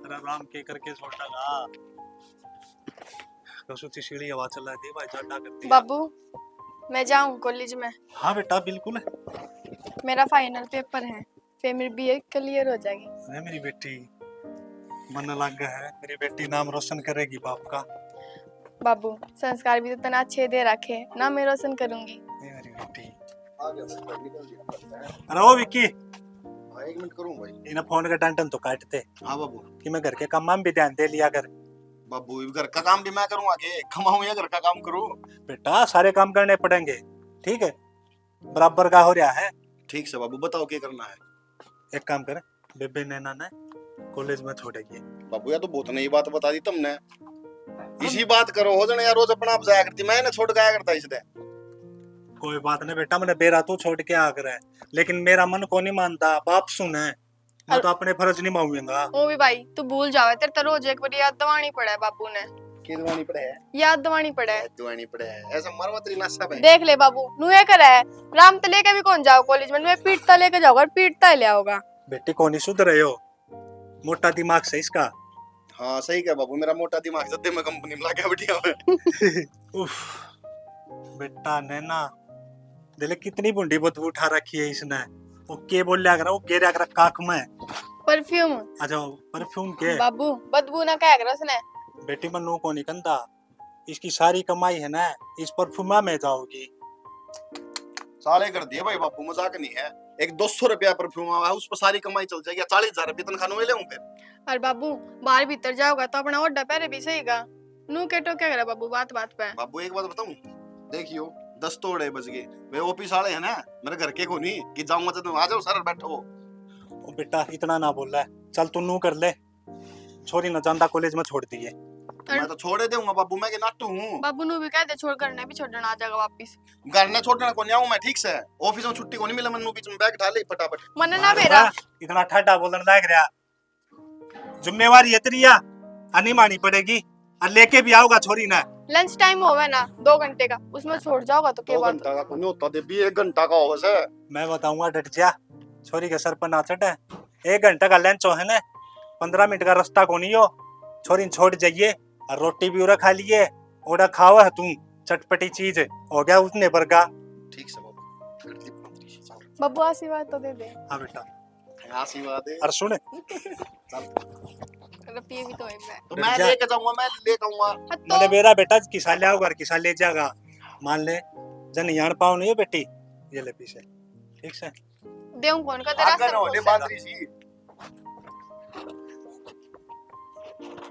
अरे राम के करके छोटा गा कसुची सीढ़ी हवा चला दी भाई जाटा करती है। बाबू मैं जाऊं कॉलेज में? हाँ बेटा बिल्कुल। मेरा फाइनल पेपर है, फिर मेरी बीए क्लियर हो जाएगी। अरे मेरी बेटी मन लग गया है, मेरी बेटी नाम रोशन करेगी बाप का। बाबू संस्कार भी तो इतना अच्छे दे रखे ना, मैं रोशन करूंगी। ये मेरी बेटी। अरे ओ विक्की, एक मिनट करूं भाई। इन्हें फोन का टंटन तो काटते हाँ बाबू। कि मैं घर के काम में भी ध्यान दे लिया कर। बाबू घर का काम भी मैं करूँ, आगे कमाऊं या घर का काम करूं? बेटा सारे काम करने पड़ेंगे, ठीक है? बराबर का हो रहा है। ठीक से बाबू, बताओ क्या करना है। एक काम कर, बेबे नैना ने कॉलेज में छोड़ेगी। बाबू या तो बहुत नई बात बता दी तुमने। इसी बात करो हो जाने यार, रोज अपना आप जाया करती, मैंने छोड़ के आया करता इसने। कोई बात नहीं बेटा, मैंने बेरा तू छोड़ के आ कर, लेकिन मेरा मन को नहीं मानता। बाप सुन है, मैं तो अपने फर्ज नहीं मांगूंगा। वो भी भाई तू भूल जावे, तेरे तो रोज एक बार याद दवानी पड़ा है बाबू ने। की दवानी पड़े है? याद दवानी पड़ा है। दवानी पड़े है ऐसा मरवतरी नशा है। देख ले बाबू, नुए कर है राम तो लेके भी कौन जाओ कॉलेज में, नुए पीटता लेके जाओगा और पीटता ले आओगा। बेटी कौन ही सुध रहे हो, मोटा दिमाग से इसका। हाँ सही क्या बाबू, मेरा मोटा दिमाग सद्दे में कंपनी में लगा बढ़िया है। उफ बेटा नैना, दिले कितनी बुंडी बदबू उठा रखी है इसने। वो के बोल लिया करा, वो गेरा करा काख में परफ्यूम। अच्छा परफ्यूम के बाबू बदबू ना कह कर उसने। बेटी मनु को नहीं कंदा, इसकी सारी कमाई है ना इस परफ्यूमा में जाओगी। साले कर दिए भाई बापू, मजाक नहीं है। एक 200 रुपया परफ्यूम आवा है, उस पर सारी कमाई चल जाएगी। 40,000 रुपये तनख्वाह में ले लूं फिर। और बाबू बाहर भीतर जाओगा तो अपना ओढ़ा पहरे भी सहीगा। नू के तो क्या करे बाबू बात बात पे। बाबू एक बात बताऊं, देखियो 10 तोड़े बज गए। वे ऑफिस वाले है ना, मेरे घर के को नहीं कि जाऊंगा तो तुम आ जाओ सर बैठो। ओ बेटा इतना ना बोल रहा है, चल तू नू कर ले। छोरी न जानता कॉलेज में छोड़ दिए। तो मैं तो छोड़े दूंगा बाबू, मैं के नाटू हूं। बाबू नू भी कह दे छोड़ करने भी छोड़ना आ जाएगा वापस। घर ने छोड़ना को नहीं आऊं मैं, ठीक से ऑफिस में छुट्टी को नहीं मिला। मन्नू बीच में बैग ढाले फटाफट। मन ना मेरा इतना ठाडा बोलने लायक रहा, जिम्मेवारी इतनी नहीं मानी पड़ेगी। और लेके भी आओगा छोरी ना। लंच टाइम होवे ना 2 घंटे का, उसमें छोड़ जाओगा तो क्या 2 बात। घंटा का नहीं होता दे भी, 1 घंटा का होगा सर। मैं बताऊंगा डट जा, छोरी के सर पर ना चढ़े। 1 घंटा का लंच हो है ना, 15 मिनट का रास्ता को नहीं हो। छोरी छोड़ जाइए और रोटी भी उड़ा खा लिए। ओड़ा खावा है तुम चटपटी चीज हो गया उसने बरगा। ठीक से बाबू। बाबू आशीर्वाद तो दे दे। हाँ बेटा आशीर्वाद है। और सुन, रुपये भी तो है मैं। तो मैं लेके जाऊंगा, मैं लेके आऊंगा। मैंने मेरा बेटा किसा ले आओगा, किसा ले जाएगा। मान ले जन यान पाओ नहीं है बेटी, ये ले पीछे ठीक से। देऊं कौन का तेरा आगे ना होले बांदरी सी।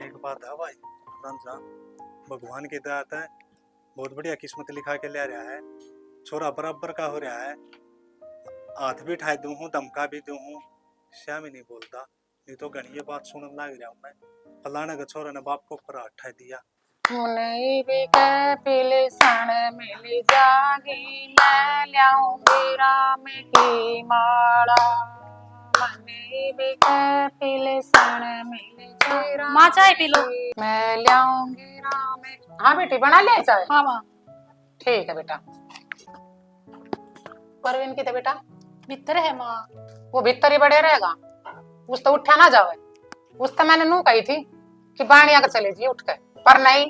एक बात है भाई रंजा, भगवान की दात है, बहुत बढ़िया किस्मत लिखा के ले रहा है। छोरा बराबर का हो रहा है, हाथ भी उठाए दूं हूँ, धमका भी दूं हूँ, श्याम ही नहीं बोलता। नहीं तो गणी ये बात सुनने लग रहा हूँ मैं, फलाने का छोरा ने बाप को ऊपर उठा दिया। मुने भी के पीले सन मिल जागी, मैं लाऊंगी राम की माला। मुने भी के पीले सन मिल जागी, माँ चाय पी लो। मैं लाऊंगी राम। हाँ बेटी बना ले चाय। हाँ माँ। ठीक है बेटा। परवीन की तो बेटा भीतर है माँ। वो भीतर ही बड़े रहेगा, उस तो उठा ना जावे। उस तो मैंने नू कही थी कि बाणिया के चले जी उठ के, पर नहीं,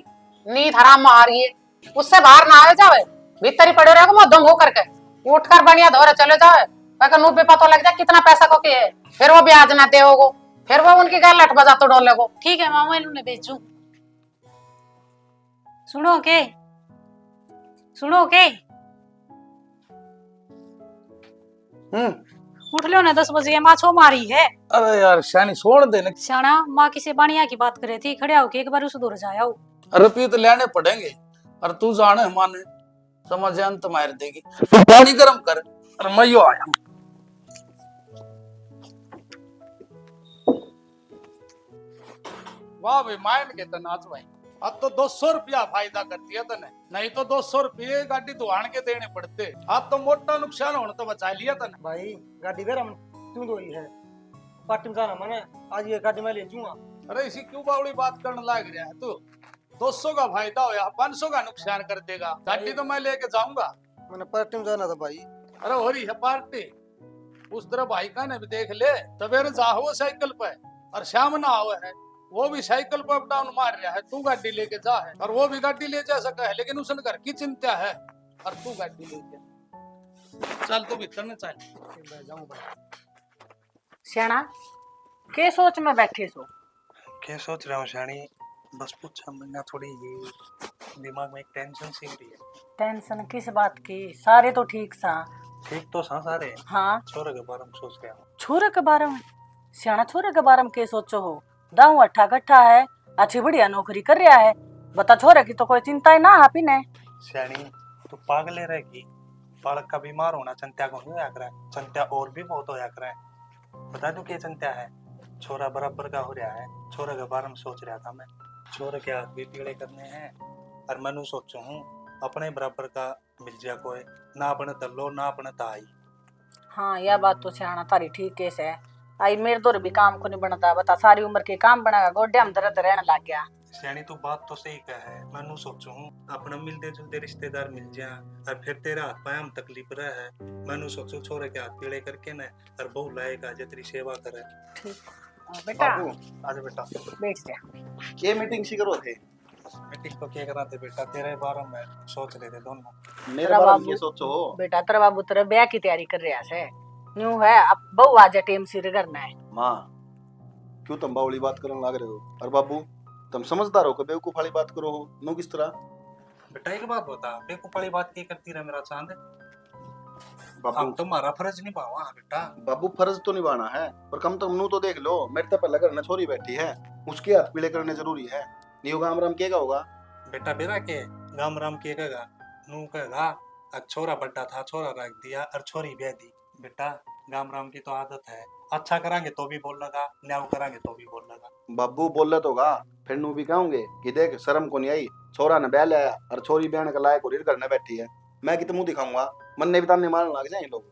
नींद हराम मार रही है। उससे बाहर ना आवे जावे, भीतर ही पड़े रहेगा मुंह धो करके। उठकर बढ़िया धोरे चले जावे, अगर नू पे पता लग जाए कितना पैसा को के है, फिर वो ब्याज ना देओगो, फिर वो उनकी गाल लठ बजा तो डोले को। ठीक है माँ, मैं इन्होंने भेजू। सुनो के, सुनो के, उठ लो ना, 10 बजे माँ छो मारी है। अरे यार शानी छोड़ दे ना। श्याना माँ किसी बानिया की बात करे थी, खड़े होके एक बार उस दूर जाया। रुपये तो लेने पड़ेंगे, और तू जाने माने समझ अंत मार देगी। तू पानी गर्म कर, और मैं यो आया। वाह भाई मायन के तो नाच भाई, अब तो 200 रुपया फायदा करती है तने, नहीं तो 200 रुपये गाड़ी धुआन के देने पड़ते। अब तो मोटा नुकसान होने तो बचा लिया तने। भाई गाड़ी वेरा क्यों दोई है, पार्टी में जाना मैंने आज, ये गाड़ी मैं ले जाऊंगा। अरे इसी क्यों बावड़ी बात करने लग रहा है तू? 200 का फायदा हो या 500 का नुकसान कर देगा। गाड़ी तो मैं लेके जाऊंगा। मैंने पार्टी में जाना था भाई। अरे हो रही है पार्टी, उस तरह भाई का ने भी देख ले, सवेरे जाओ साइकिल पे और शाम ना आओ है, वो भी साइकिल पर अप डाउन मार रहा है, तू गाड़ी लेके जा है, और वो भी गाड़ी ले जा सका है, लेकिन उसने घर की चिंता है और तू गाड़ी ले जा। चल तू भीतर न चल, मैं जाऊं भाई। श्याणा के सोच में बैठे सो? क्या सोच रहा हूँ शानी, बस पूछा मैंने, थोड़ी ये दिमाग में एक टेंशन सी रही है। टेंशन किस बात की? सारे तो ठीक सा। ठीक तो सा सारे, हाँ, छोरे के बारे में सोच रहा हूँ। छोरे के बारे में? श्याणा छोरे के बारे में के सोचो हो? दाऊ अट्ठा कट्ठा है, अच्छी बढ़िया नौकरी कर रहा है, बता छोरे की तो कोई चिंता ही ना हापी ने। शानी तू पागल रहेगी, बालक का बीमार होना चंत्या को नहीं होया करे, चंत्या और भी बहुत होया करे। बता दू क्या चंत्या है, छोरा बराबर का हो रहा है, छोरे के बारे में सोच रहा था मैं। छोरे के हाथ भी पीड़े करने हैं और मैं सोचू हूँ अपने बराबर का मिल जाए कोई, ना अपने तल्लो ना अपने ताई। हाँ यह बात तो श्याणा तारी ठीक केस है। आई मेरे दौर भी काम को नहीं बनता, बता सारी उम्र के काम बनागा, गोड्या में दर्द रहने लग गया। श्यानी तू बात तो सही कह है, मैं सोचू हूँ अपने मिलते जुलते रिश्तेदार मिल जाए और फिर तेरा हाथ पाया हम तकलीफ रहे है, मैं सोचू छोरे के हाथ पीड़े करके न और बहू लाएगा जे तेरी सेवा करे। ठीक बेटा, बाबू आज बेटा बैठ जा। ये मीटिंग सी करो थे, मीटिंग को क्या करा थे बेटा, तेरे बारे में सोच रहे थे दोनों। मेरे बारे में ये सोचो। बेटा तेरा बाबू तेरा ब्याह की तैयारी कर रहा है, न्यू है अब बहू आ जा टेम सिर करना है। माँ क्यों तुम बावली बात करने लग रहे हो? और बाबू तुम समझदार हो, कभी बेवकूफ वाली बात करो हो नो किस तरह? बेटा एक बात बता, बेवकूफ वाली बात क्या करती रहा मेरा चांद? बाबू हम तुम्हारा फर्ज निभावा बेटा। बाबू फर्ज तो निभाना है, पर कम तुम नू तो देख लो, मेरे तो पहले घर में छोरी बैठी है, उसके हाथ पीले करने जरूरी है। न्यू गाम राम केगा होगा बेटा बेरा के गाम राम के कहेगा, नू कहेगा छोरा बड्डा था, छोरा रख दिया और छोरी ब्याह दी। बेटा गाम राम की तो आदत है, अच्छा करांगे तो भी बोल लगा, न्याय करांगे तो भी बोल लगा। बाबू बोल रहा होगा, फिर नू भी कहोगे कि देख शर्म को नहीं आई, छोरा ने ब्याह लिया और छोरी ब्याह के लायक और घर में बैठी है, मैं कितने मुंह दिखाऊंगा? मन ने भी ताने मारने लग जाए लोग।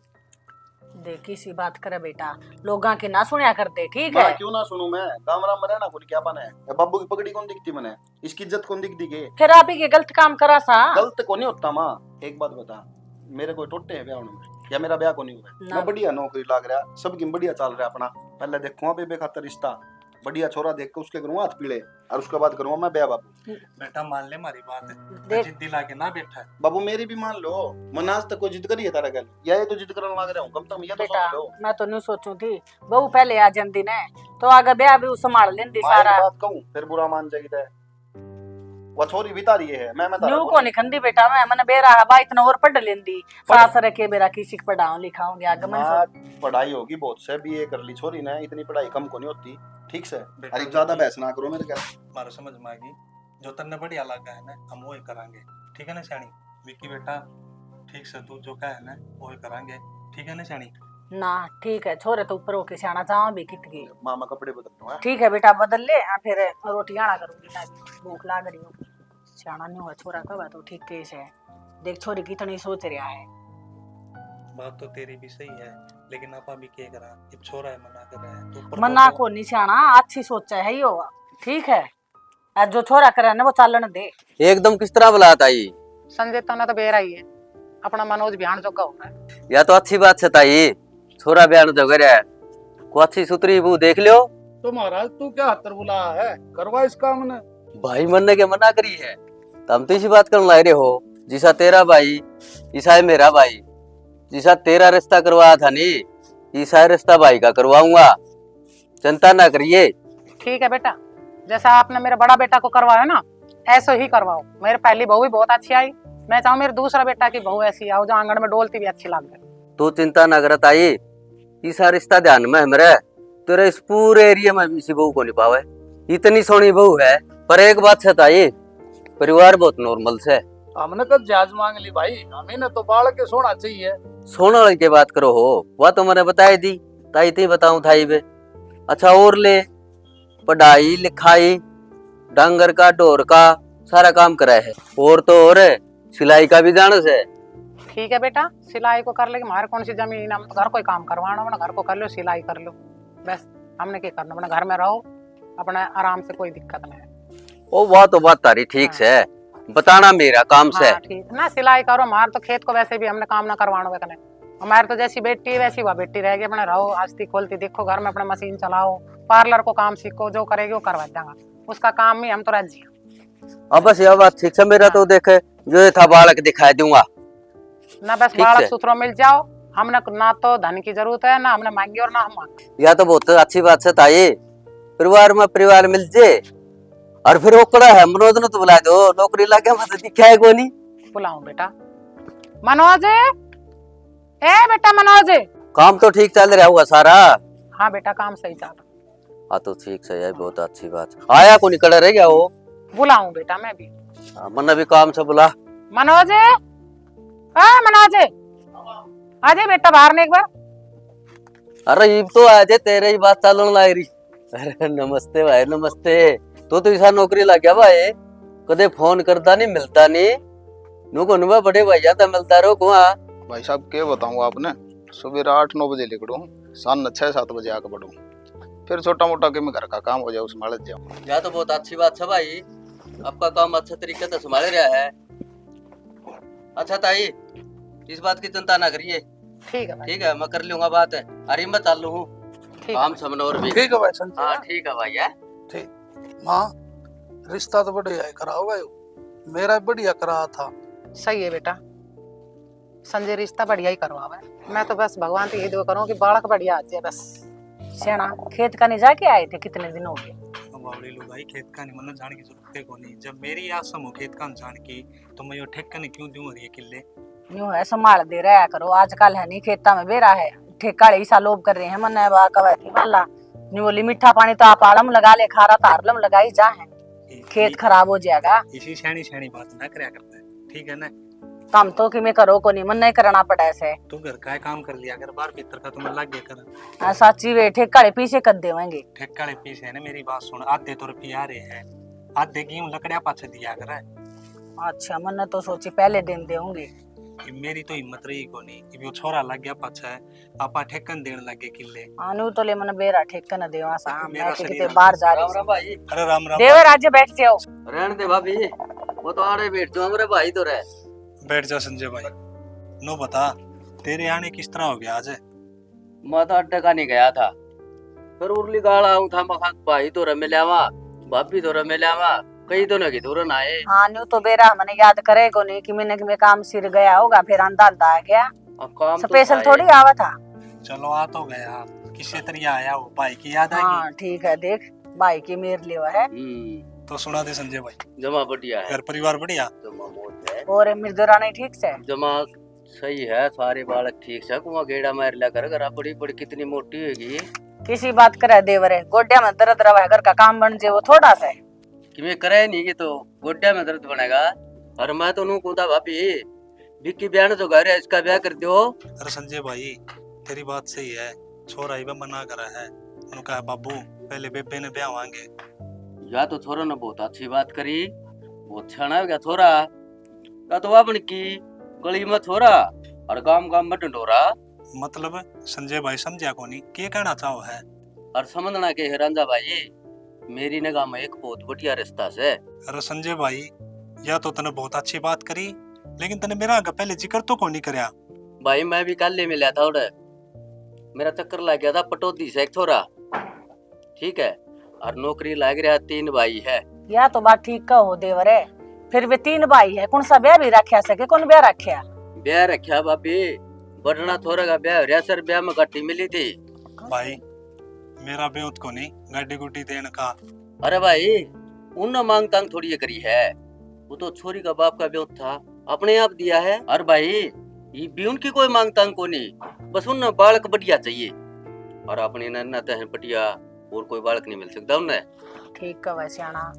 देखी सी बात करे बेटा, लोगा के ना सुनिया करते, ठीक है? क्यों ना सुनूं मैं? गाम राम में रहना कोई क्या बना है? बाबू की पगड़ी कौन दिखती मैंने, इसकी इज्जत कौन दिखती के? फिर आप ही के गलत काम करा सा। गलत को नहीं होता माँ, एक बात बता, मेरे कोई टोटे है ब्याह में या मेरा ब्याह को नहीं हुआ? ना। मैं बढ़िया नौकरी लाग रहा, सबकी बढ़िया चल रहा अपना, पहले देखूंगा बेबे खातर रिश्ता, बढ़िया छोरा देख के उसके करूंगा हाथ पीले और उसके बाद करूंगा मैं ब्याह। बाबू बेटा मान ले मारी बात है, देख। जिद्दी लाके ना बैठा है। बाबू मेरी भी मान लो, मन आज तक कोई जिद करी है तारा गल, या ये तो जिद करने लग रहा हूँ, कम से कम ये तो बेटा सोच लो। मैं तो नहीं सोचू थी बहू पहले आ जंदी ने तो आगे ब्याह भी संभाल लेंदी माँ, एक सारा। बात कहूँ फिर बुरा मान जाएगी ते, वो छोरी भी तारी है, मैं तारा न्यू को को नहीं खंदी बेटा, मैं मन बेरा हवा इतना और पढ़ लेंदी, सास रखे बेरा किसी को पढ़ाऊं लिखाऊंगी आगे मन माँ, पढ़ाई होगी बहुत से, बीए कर ली छोरी ने, इतनी पढ़ाई कम को नहीं होती, ठीक से? बेटा, अरे ज्यादा बहस ना करो मेरे क्या। मारो समझ में आ गई, जो तन्ने बढ़िया लगा है ना हम वही करांगे, ठीक है ना शानी? विक्की बेटा ठीक से तू जो कहे है ना वही करांगे, ठीक है ना शानी? ना ठीक है, छोरे तो ऊपर होके सियाना जावा भी कितकी। माँ मैं कपड़े बदलता हूँ। ठीक है बेटा बदल ले, फिर रोटी आना करूंगी ना, भूख लाग रही हो। सियाना नहीं हुआ छोरा कब तो ठीक केस है, देख छोरी कितनी सोच रहा है। बात तो तेरी भी सही है, लेकिन आपा भी क्या करा, ये छोरा है मना कर रहा है तो ऊपर मना तो- को नहीं सियाना, अच्छी सोचा है यो, ठीक है? आज जो छोरा करे ना वो चालन दे। एकदम किस तरह बुलाता आई? संजय तो ना तो बेरा ही है, अपना मनोज बयान जोगा होगा। या तो अच्छी बात है ताई, छोरा बयान जगह है, को अच्छी सुतरी बू देख लियो। तो महाराज तू क्या हत्तर बुला है, करवा इस काम ने। भाई मन ने क्या मना करी है, तुम तो इसी बात करने लाए हो, जिसा तेरा भाई ईसा है मेरा भाई, जिसा तेरा रिश्ता करवाया था नी, ईसा रिश्ता भाई का करवाऊंगा, चिंता ना करिए। ठीक है बेटा, जैसा आपने मेरे बड़ा बेटा को करवाया ना ऐसे ही करवाओ। मेरे पहली बहू भी बहुत अच्छी आई, मैं चाहूँ मेरे दूसरा बेटा की बहू ऐसी आओ जो आंगन में डोलती भी अच्छी लग जाए। तू चिंता ना करत आई, ईसा रिश्ता ध्यान में है मेरे, तेरे इस पूरे एरिया में इसी बहू को नहीं पावे, इतनी सोनी बहू है। पर एक बात है ताई, परिवार बहुत नॉर्मल से, हमने कब जहाज मांग ली भाई, हमें तो बाल के सोना चाहिए। सोना वाली की बात करो हो, वह तो मैंने बताई दी, ताई ते बताऊं थाई बे। अच्छा और ले, पढ़ाई लिखाई डांगर का ढोर का सारा काम कराए है, और तो और सिलाई का भी जान से। ठीक है बेटा, सिलाई को कर लेगी, हमारे कौन सी जमीन, हम तो घर कोई काम करवाना अपना घर को कर लो, सिलाई कर लो, बस हमने क्या करना, अपने घर में रहो अपना आराम से, कोई दिक्कत नहीं है। ओ वह तो बात तारी ठीक से, बताना मेरा काम से। हाँ ठीक ना, सिलाई करो, हमारे तो खेत को वैसे भी हमने काम ना करवाना, हमारे तो जैसी बेटी है वैसी वह बेटी रहेगी। अपने रहो आस्ती खोलती देखो घर में, अपना मशीन चलाओ, पार्लर को काम सीखो, जो करेगी वो करवा देंगा, उसका काम ही हम तो राजी हैं। अब बस यह बात ठीक से मेरा तो देखे जो ये था बालक दिखाई दूंगा। ना बस ठीक बालक है। सुथरो मिल जाओ, हमने ना तो धन की जरूरत है, ना हमने मांगी और ना हम मांगे। या तो बहुत अच्छी बात से ताई परिवार में परिवार मिल जे। और फिर वो कड़ा है मनोज ने तो बुला दो, नौकरी लगे मत दिखा है कोनी। बुलाऊं बेटा मनोज, ए बेटा मनोज। काम तो ठीक चल रहा होगा सारा? हाँ बेटा काम सही चल रहा। हाँ तो ठीक से है, बहुत अच्छी बात। आया को निकल रह गया वो? बुलाऊं बेटा मैं भी? मन भी काम से बुला। मनोज, मनोज आजे बेटा बाहर ने एक बार। अरे ये तो आज तेरे ही बात चलन लग रही। अरे नमस्ते भाई नमस्ते। तो ऐसा नौकरी लग गया भाई, कदे फोन करता नहीं मिलता नहीं। नुको नुबा बड़े भैया तो मिलता रहो कुआ। भाई साहब क्या बताऊँ आपने, सुबह 8-9 बजे निकलूँ, शाम 6-7 बजे आके बढ़ूँ, फिर छोटा मोटा के मैं घर का काम हो जाए उसमें लग जाऊँ। यह तो बहुत अच्छी बात है भाई, आपका काम अच्छे तरीके से संभाल रहा है। अच्छा ताई इस बात की चिंता ना करिए। ठीक है भाई। ठीक है मैं कर लूंगा बात है। अरे मैं चालू हूँ काम समनौर भी। ठीक है भाई संजय। हाँ ठीक है भाई है। माँ रिश्ता तो बढ़िया है करा होगा, मेरा बढ़िया करा था। सही है बेटा, संजय रिश्ता बढ़िया ही करवावे। मैं तो बस भगवान से यही दुआ करूँ कि बालक बढ़िया आ जाए बस। सेना खेत का नहीं जाके आए थे, कितने दिन हो गए? बावड़ी लोग आई खेत का नहीं, मतलब जाने की जरूरत है को नहीं। जब मेरी आसम हो खेत का जान की तो मैं यो ठेका नहीं क्यों दूं? और ये किले यूं है संभाल दे रहा करो, आजकल है नहीं खेता में बेरा है, ठेका ऐसा लोभ कर रहे हैं। मन है बा कवैती वाला नी बोली मीठा पानी तो आप आलम लगा ले, खारा तारलम लगाई जा है, खेत खराब हो जाएगा। इसी शैनी शैनी बात ना करया करता है, ठीक है ना? काम तो कि मैं करो को नहीं, मन नहीं करना पड़ा ऐसे। तू घर का काम कर लिया कर, बाहर भीतर का तुम्हें लग गया कर। साची वे ठेका पीछे कर देवेंगे। ठेका पीछे है ना, मेरी बात सुन, आधे तो रुपया आ रहे हैं, आधे गेहूं लकड़िया पाछे दिया कर। अच्छा मन तो सोची पहले दिन देंगे। मेरी तो हिम्मत रही को नहीं कि वो छोरा लग गया पाछा है, आपा ठेकन देने लगे किले। आनु तो ले मन बेरा ठेकन देवा सा, मेरा मैं कि शरीर किते बाहर जा राम रही। राम भाई। अरे राम राम। देवर आज बैठ जाओ। रहने दे भाभी, वो तो आड़े बैठ जाओ, हमारे भाई तो रहे। बैठ जा संजय भाई। नो बता तेरे आने किस तरह हो गया आज? मैं तो अड्डे का नहीं गया था, फिर उर्ली गाड़ा आऊं था, मखा भाई तो रमे लावा, भाभी तो रमे लावा, कई तो नहीं दूर ना आए। हाँ न्यू तो बेरा मैंने याद करे को नहीं कि मैंने में काम सिर गया होगा, फिर अंदाजा आ गया। अब काम तो स्पेशल था थोड़ी ये। आवा था। चलो आ तो गया, किसी तरिया आया वो भाई की याद आई। हाँ ठीक है, देख भाई की मेर लेवा है। तो सुना दे संजय भाई। जमा बढ़िया है, घर परिवार बढ़िया? जमा मौज है, और मिर्जोरानी ठीक से? जमा सही है, सारे बालक ठीक से। कुआं गेड़ा मार लिया कर, घर बड़ी बड़ी कितनी मोटी होगी। किसी बात करे देवरे, गोड्या में दर्द रवा है, घर का काम बन जे वो थोड़ा सा है। कि मैं करे नहीं कि तो गोड्या में दर्द बनेगा। और मैं तो नू कूदा भाभी विक्की ब्याह जो घर है इसका ब्याह कर दो। अरे संजय भाई तेरी बात सही है, छोरा ही मना करा है, उनका बाबू पहले बेबे ने ब्याह मांगे। या तो छोरा ने बहुत अच्छी बात करी, बहुत छाना हो गया छोरा का तो अपन की गली में छोरा और गांव गांव में ढंढोरा। मतलब संजय भाई समझा को नहीं क्या कहना चाहो है? और समझना के हिरांजा भाई, मेरी निगाह में एक बहुत बढ़िया रिश्ता से। अरे संजय भाई या तो तने बहुत अच्छी बात करी, लेकिन तने मेरा आगे पहले जिक्र तो को नहीं करया। भाई मैं भी कल ले मिला था, उड़े मेरा चक्कर लग गया था पटौदी से एक छोरा, ठीक है, और नौकरी लग रहा 3 भाई है। या तो बात ठीक कहो देवरे, फिर वे 3 भाई है, कौन सा ब्याह भी रखा सके, कौन ब्याह रखा? ब्याह रखा भाभी, बढ़ना थोड़ा का ब्याह हो रहा सर, ब्याह में गाड़ी मिली थी। भाई मेरा बेउत को नहीं गाड़ी गुड्डी देने का। अरे भाई उन मांग तांग थोड़ी ये करी है, वो तो छोरी का बाप का बेउत था, अपने आप दिया है। और भाई ये भी उनकी कोई मांग तांग को नहीं, बस उन बालक बढ़िया चाहिए, और अपने नन्ना है बढ़िया, और कोई बालक नहीं मिल सकता उन्हें। ठीक का वैसे आना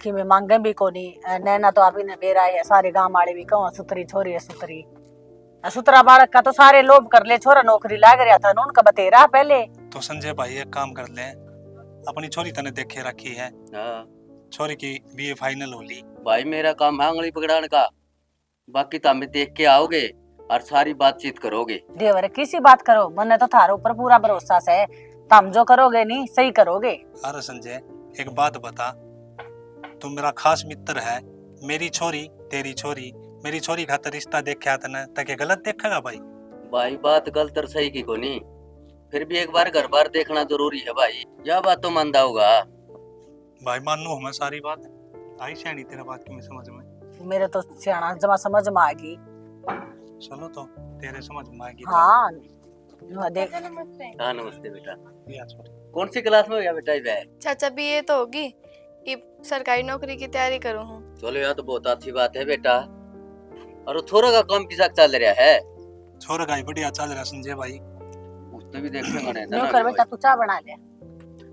कि मैं मांगे भी को नहीं, नैना तो आप ने बेरा है, सारे गांव वाले भी कहो सुतरी छोरी है सुतरी, सुतरा बालक का तो सारे लोभ कर ले, छोरा नौकरी लाग रहा था उनका बतेरा पहले। तो संजय भाई एक काम कर ले, अपनी छोरी तने देखे रखी है, हाँ छोरी की बीए फाइनल होली। भाई मेरा काम है उंगली पकड़ाने का, बाकी तो हमें देख के आओगे और सारी बातचीत करोगे। देवर किसी बात करो, मने तो थारे ऊपर पूरा भरोसा है, तुम जो करोगे नहीं सही करोगे। अरे संजय एक बात बता, तुम मेरा खास मित्र है, मेरी छोरी तेरी छोरी, मेरी छोरी खातर रिश्ता देखा तने तके गलत देखेगा भाई? भाई बात गलत और सही की कोनी, फिर भी एक बार घर बार देखना जरूरी है भाई। यह बात तो मानता होगा। भाई मानो हमें सारी बात आई शानी तेरा बात की मैं समझ में। मेरे तो सियाना जमा समझ में आ गई। चलो तो तेरे समझ में आएगी। हाँ देख। हाँ नमस्ते बेटा। या छोड़। कौन सी क्लास में हो गया बेटा ये? चाचा बीए तो होगी, कि सरकारी नौकरी की तैयारी करूँ हूँ। चलो यार तो बहुत अच्छी बात है बेटा। और वो छोरा का काम किसा चल रहा है? छोरा का ही बढ़िया चल रहा संजय भाई। उसने भी देखने का नहीं था नो ना कर अभी बेटा, तू चाय बना ले।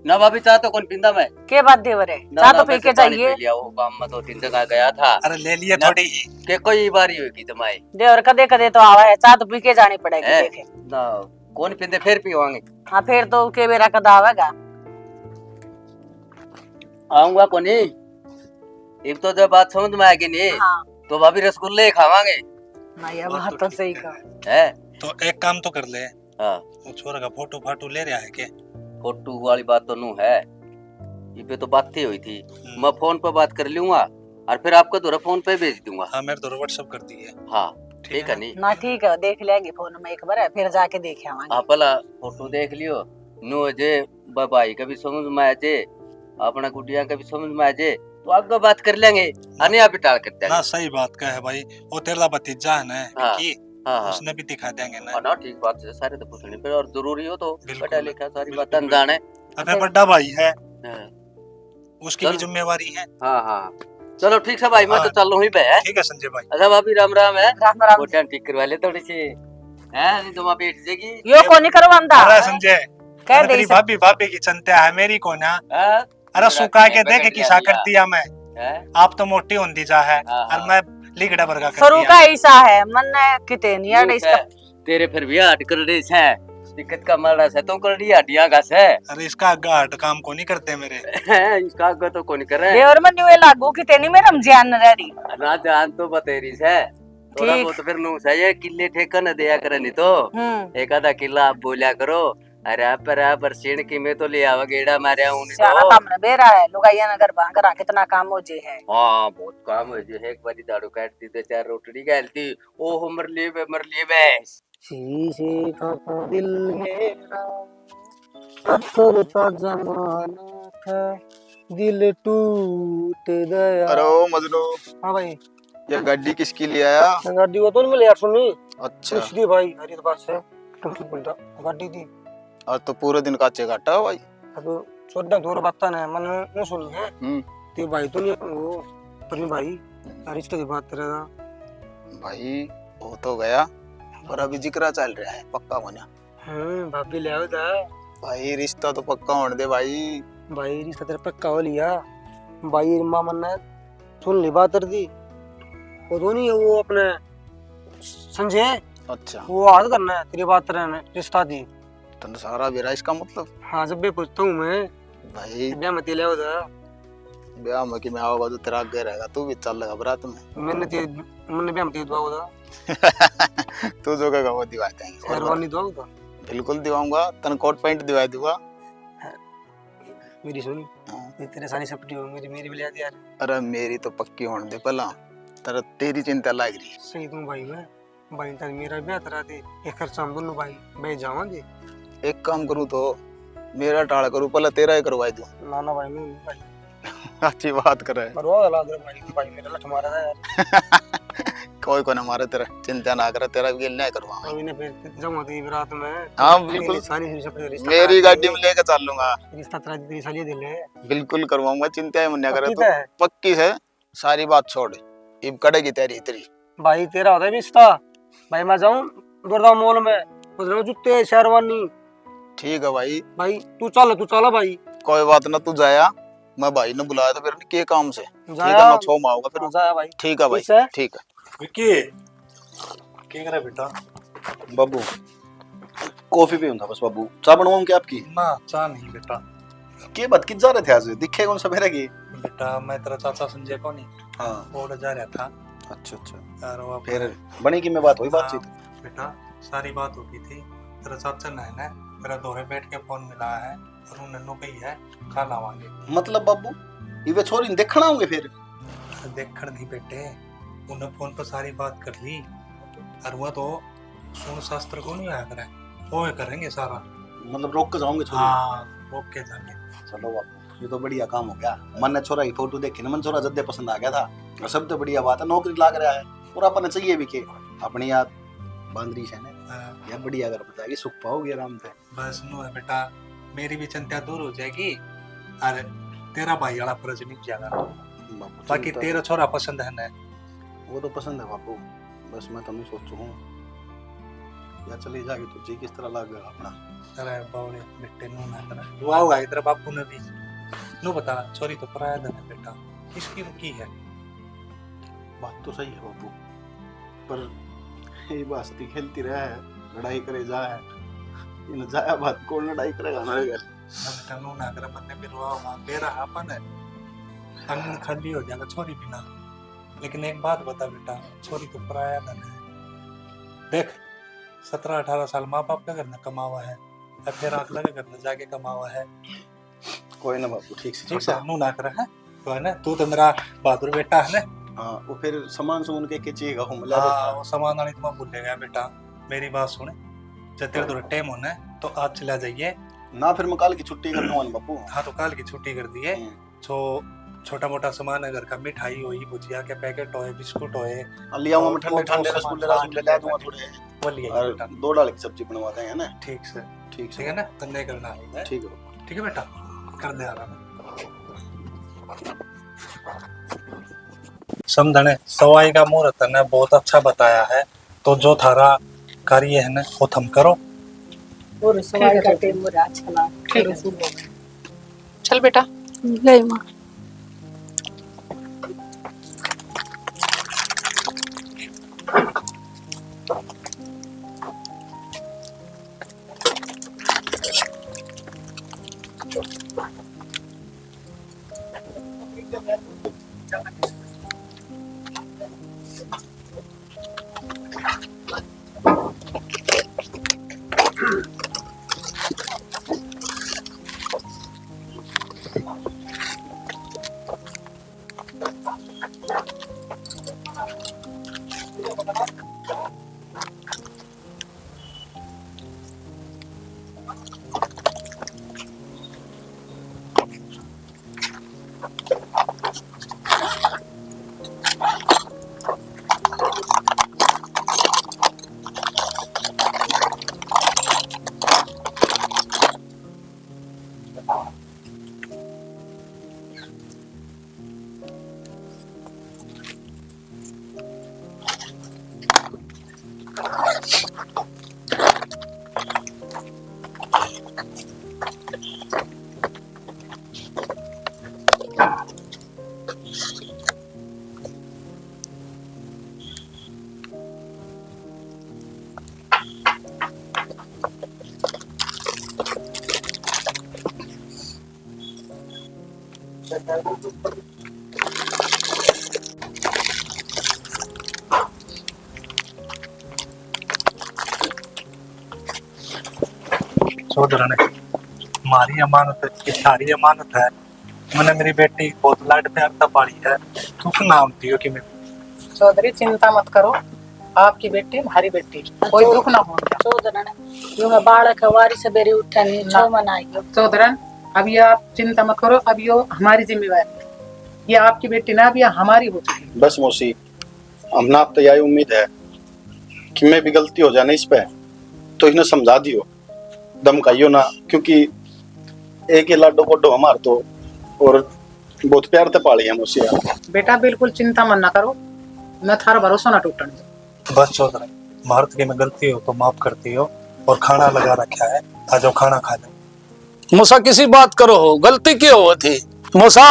ना भाभी चाह तो कौन पींदा मैं? के बात देवर है, ना, चाय ना, तो पी वैसे के पानी जाइए। पी लिया, वो काम में तो 3 जगह गया था। अरे ले लिए ना। थोड़ी ही। के कोई बारी होगी तुम्हारी? देवर कदे कदे तो आवा है, चाय तो पी के जानी पड़ेगी। है? देखे ना कौन पींदे फिर पीवांगे। हाँ फिर तो के बेरा कदा आवेगा। आऊंगा कोनी। एक तो जब बात समझ में आएगी नहीं हाँ तो भाभी रसगुल्ले ही खावांगे। ना ये बात बात तो तो ठीक सही है। कहा। है? तो एक काम तो कर ले, हाँ वो छोरा का फोटो फाटो ले रहा है के? फोटो वाली बात तो नू है, ये पे तो बात ही हुई थी। मैं फोन पे बात कर लूंगा और फिर आपको दोबारा फोन पे भेज दूंगा। हाँ मेरे तो व्हाट्सएप कर दी है। हाँ ठीक है नहीं। ना ठीक है, देख लेंगे फोन में एक बार, फिर जाके देखे आवांगे। आप भला फोटो देख लियो। नो जे भाई का भी समझ में आ जे, अपना गुडिया का भी समझ में आ जे, तो आगे बात कर लेंगे। अने आप टाल करते ना हैं। सही बात का है भाई, वो तेरा भतीजा है ना हाँ, विक्की, हाँ हाँ उसने भी दिखा देंगे ना। हाँ, ना ठीक बात है। सारे तो पूछने पे और जरूरी हो तो बिल्कुल, पढ़ा लिखा सारी बिल्कुल, बात अनजान है। अबे बड़ा भाई है, हाँ उसकी भी चल। जिम्मेवारी है। हाँ चलो ठीक है भाई, मैं तो हाँ। चल रहा हूँ पे। ठीक है संजय भाई। अच्छा भाभी राम राम है। राम राम। गोटियां ठीक करवा ले थोड़ी सी, है नहीं तो वहाँ बैठ जाएगी। यो को नहीं करवांदा। अरे संजय, कह अरे दे तेरी इसे। भाभी भाभी की चिंता है, मेरी को ना। हाँ? अरे सुखा के देख किसा कर दिया मैं। है? आप तो मोटी होती जा है हाँ, और हाँ। मैं लिगड़ा बर्गा कर सरू दिया। का ऐसा है, मन किते नहीं अड़े इसका। तेरे फिर भी हट कर रही है, दिक्कत का मारा से तो कर रही हड्डियां का से। अरे इसका गाट काम को नहीं करते मेरे। इसका आगे तो कौन करे? देवर में न्यू लागू किते नहीं मेरा जान रही। ना जान तो बतेरी से थोड़ा ठीक। बहुत फिर नु सही किले ठेका न दिया करे नहीं तो एक आधा किला आप बोलिया करो। अरे पर सीण की में तो ले आवा गेड़ा मारे हूं नहीं सियाना तो। काम न बेरा है, लुगाइया नगर बांगरा कितना काम हो जे है। हाँ बहुत काम हो जो है, एक बारी दारू काटती तो 4 रोटड़ी गालती। ओ मर लिए बे। शीशे का दिल मेरा पत्थर का जमाना था, दिल टूट गया। अरे मजनू, हाँ भाई, ये गाड़ी किसकी ले आया? गाड़ी वो तो नहीं मिले यार सुनी। अच्छा, कुछ दी भाई हरिद्वार से गाड़ी दी। और तो पूरे दिन काचे काटा भाई। अब छोटा दूर बात ना मन न सुनी है। ते भाई तो नहीं वो पर भाई रिश्ते की बात कर रहा भाई वो तो गया, पर अभी जिक्र चल रहा है पक्का होना। भाभी ले आओ था भाई रिश्ता तो पक्का होने दे भाई। भाई रिश्ता तेरा पक्का हो लिया भाई। मामा ने सुन ली बात कर दी। वो तो नहीं है वो अपने संजय, अच्छा, वो आज करना है तेरी बात करना है, रिश्ता दी। तो सारा बेरा इसका मतलब हाँ जब भी पूछता हूँ मैं भाई ब्याह मत ले आओ था। ब्याह में कि मैं आऊंगा तो तेरा आगे रहेगा, तू भी चल लगा बरात में। मैंने ब्याह मत दुआ था। तू जो कहेगा वो दिवा देंगे। शेरवानी दुआ था। बिल्कुल दिवाऊंगा, तन कोट पैंट दिवा दूंगा। मेरी सुनी, ये तेरे सारी सपटी हो, मेरी भी ले यार। अरे मेरी तो पक्की होने दे पहला, तेरा तेरी चिंता लग रही। सही तुम भाई मैं भाई तक मेरा ब्याह करा दे, एक खर्चा हम दोनों भाई मैं जावांगे। एक काम करूँ तो मेरा टाल करूँ, पहले तेरा ही करवाई दूं। नाना भाई मैं भाई अच्छी बात कर रहे हैं। मरवा ला दे भाई मेरा लठ मारा था यार। कोई को ना मारे, तेरा चिंता ना करे, तेरा भी नहीं करवाऊंगा। अभी ने फिर जाऊंगा तेरी रात में। हाँ बिल्कुल, सारी सपटी रिश्ता मेरी गाड़ी में लेके चल लूंगा। रिश्ता तेरा तेरी साली दिल है। बिल्कुल करवाऊंगा, चिंता ही मत करे पक्की तो। तो है। पक्की है, सारी बात छोड़, अब कड़ेगी तेरी तेरी। भाई तेरा होता है रिश्ता भाई। मैं जाऊं गुरदाव मॉल में उधर जूते शेरवानी। ठीक है भाई, भाई तू चल भाई। कोई बात ना, तू जाया, मैं भाई ने बुलाया तो फिर के काम से। ठीक है, जाया मैं छो माऊंगा फिर। जाया भाई। ठीक है भाई, ठीक है। ठीक है। विक्की क्या कर रहा है बेटा? बाबू कॉफी पे था बस बाबू, चाय बनवाऊं क्या आपकी? ना चाह नहीं बेटा। के बात किस जा रहे थे आज, दिखे कौन सवेरे की? बेटा मैं तेरा चाचा संजय को नहीं, हाँ वो जा रहा था। अच्छा अच्छा, यार वो फिर बनी की में बात हुई हाँ, बातचीत? बेटा सारी बात हो गई थी। तेरा चाचा ने ना मेरा दोहे बैठ के फोन मिला है और उन्होंने कही है खा लावांगे। मतलब बाबू ये छोरी देखना होंगे फिर? देखकर नहीं बेटे, उन्हें फोन पर सारी बात कर ली और वो तो सुन शास्त्र को नहीं आया करे, वो ही करेंगे सारा। मतलब रोक के जाओगे छोरी? हाँ रोक के जाएंगे। चलो बापू, ये तो बढ़िया काम हो गया। मन ने छोरा की फोटो देखी ना, मन छोरा जद्दे पसंद आ गया था, और सब तो बढ़िया बात है, नौकरी लाग रहा है और अपन चाहिए भी के अपनी याद बांद्री है ना हाँ, या बढ़िया अगर बताएगी सुख पाओगे आराम से। बस नो है बेटा, मेरी भी चिंता दूर हो जाएगी। अरे तेरा भाई वाला फर्ज नहीं जाएगा, बापू बाकी चिंता- तेरा छोरा पसंद है ना। वो तो पसंद है बापू, बस मैं तो नहीं सोचू हूँ या चली जाएगी तो जी किस तरह लग गया अपना। अरे बावड़े बेटे नो ना करा, दुआ हुआ इधर बापू ने भी नो बता, छोरी तो पराया धन है बेटा, किसकी रुकी है। बात तो सही है बापू, पर ये बास्ती खेलती रहे है, लड़ाई करे जाए इन जाया बात कौन लड़ाई करेगा हमारे घर। ना बेटा नो ना करा, मन ने भी रुआ हुआ मेरा अपन है, अंगन खाली हो जाएगा छोरी बिना। लेकिन एक बात बता बेटा, छोरी तो पराया धन है। देख 17-18 साल माँ बाप का घर में कमा हुआ है, अब फिर आग लगे घर में जाके कमा हुआ है। कोई ना बापू, ठीक से ठीक है नो ना करा है तो है ना, तू तो मेरा बहादुर बेटा है ना। हाँ, वो फिर सामान सुन के चाहिएगा हम हाँ वो सामान वाली तुम भूलेगा बेटा, मेरी बात सुन, जब तेरे थोड़ा टाइम होना है तो आज चला जाइए ना, फिर मैं कल की छुट्टी कर लूंगा बापू। हाँ तो कल की छुट्टी कर दी है। जो छोटा मोटा सामान है घर का, मिठाई हुई, भुजिया के पैकेट होए, बिस्कुट होए, लिया हुआ मैं ठंडे ठंडे रसगुल्ले रसगुल्ले ला दूंगा थोड़े, वो लिए और बेटा। 2 डाल की सब्जी बनवा देंगे ना। ठीक से ठीक ठीक है ना, तंगे करना है। ठीक है ठीक है बेटा, कर दे आराम। समझने सवाई का मुहूर्त ने बहुत अच्छा बताया है, तो जो थारा कार्य है ना वो थम करो। और सवाल का टेम मुझे अच्छा लगा। ठीक है। चल बेटा। ले माँ। सोदरा ने हमारी अमानत है, ये सारी अमानत है। मैंने मेरी बेटी बहुत लाड प्यार से पाली है, तू नाम दियो कि मैं। चौधरी चिंता मत करो, आपकी बेटी हमारी बेटी, कोई दुख ना हो। चौधरन यो मैं बालक वारी सवेरे उठनी छो मनाइयो। चौधरन अब ये आप चिंता मत करो, अब यो हमारी जिम्मेवारी है, ये आपकी बेटी ना अब ये हमारी हो चुकी। बस मौसी, हमने आप तो यही उम्मीद है कि मैं भी गलती हो जाने इस पे तो इन्हें समझा दियो, धमकाइयो ना, क्योंकि एक ही लाडो कोडो हमार तो और बहुत प्यार से पाली है मौसी। बेटा बिल्कुल चिंता मत ना करो, मैं थारा भरोसा ना टूटने दूं। बस चौधरी, भारत की में गलती हो तो माफ करती हो, और खाना लगा रखा है, आ जाओ खाना खा लो। मूसा किसी बात करो हो, गलती क्यों हो थी मूसा,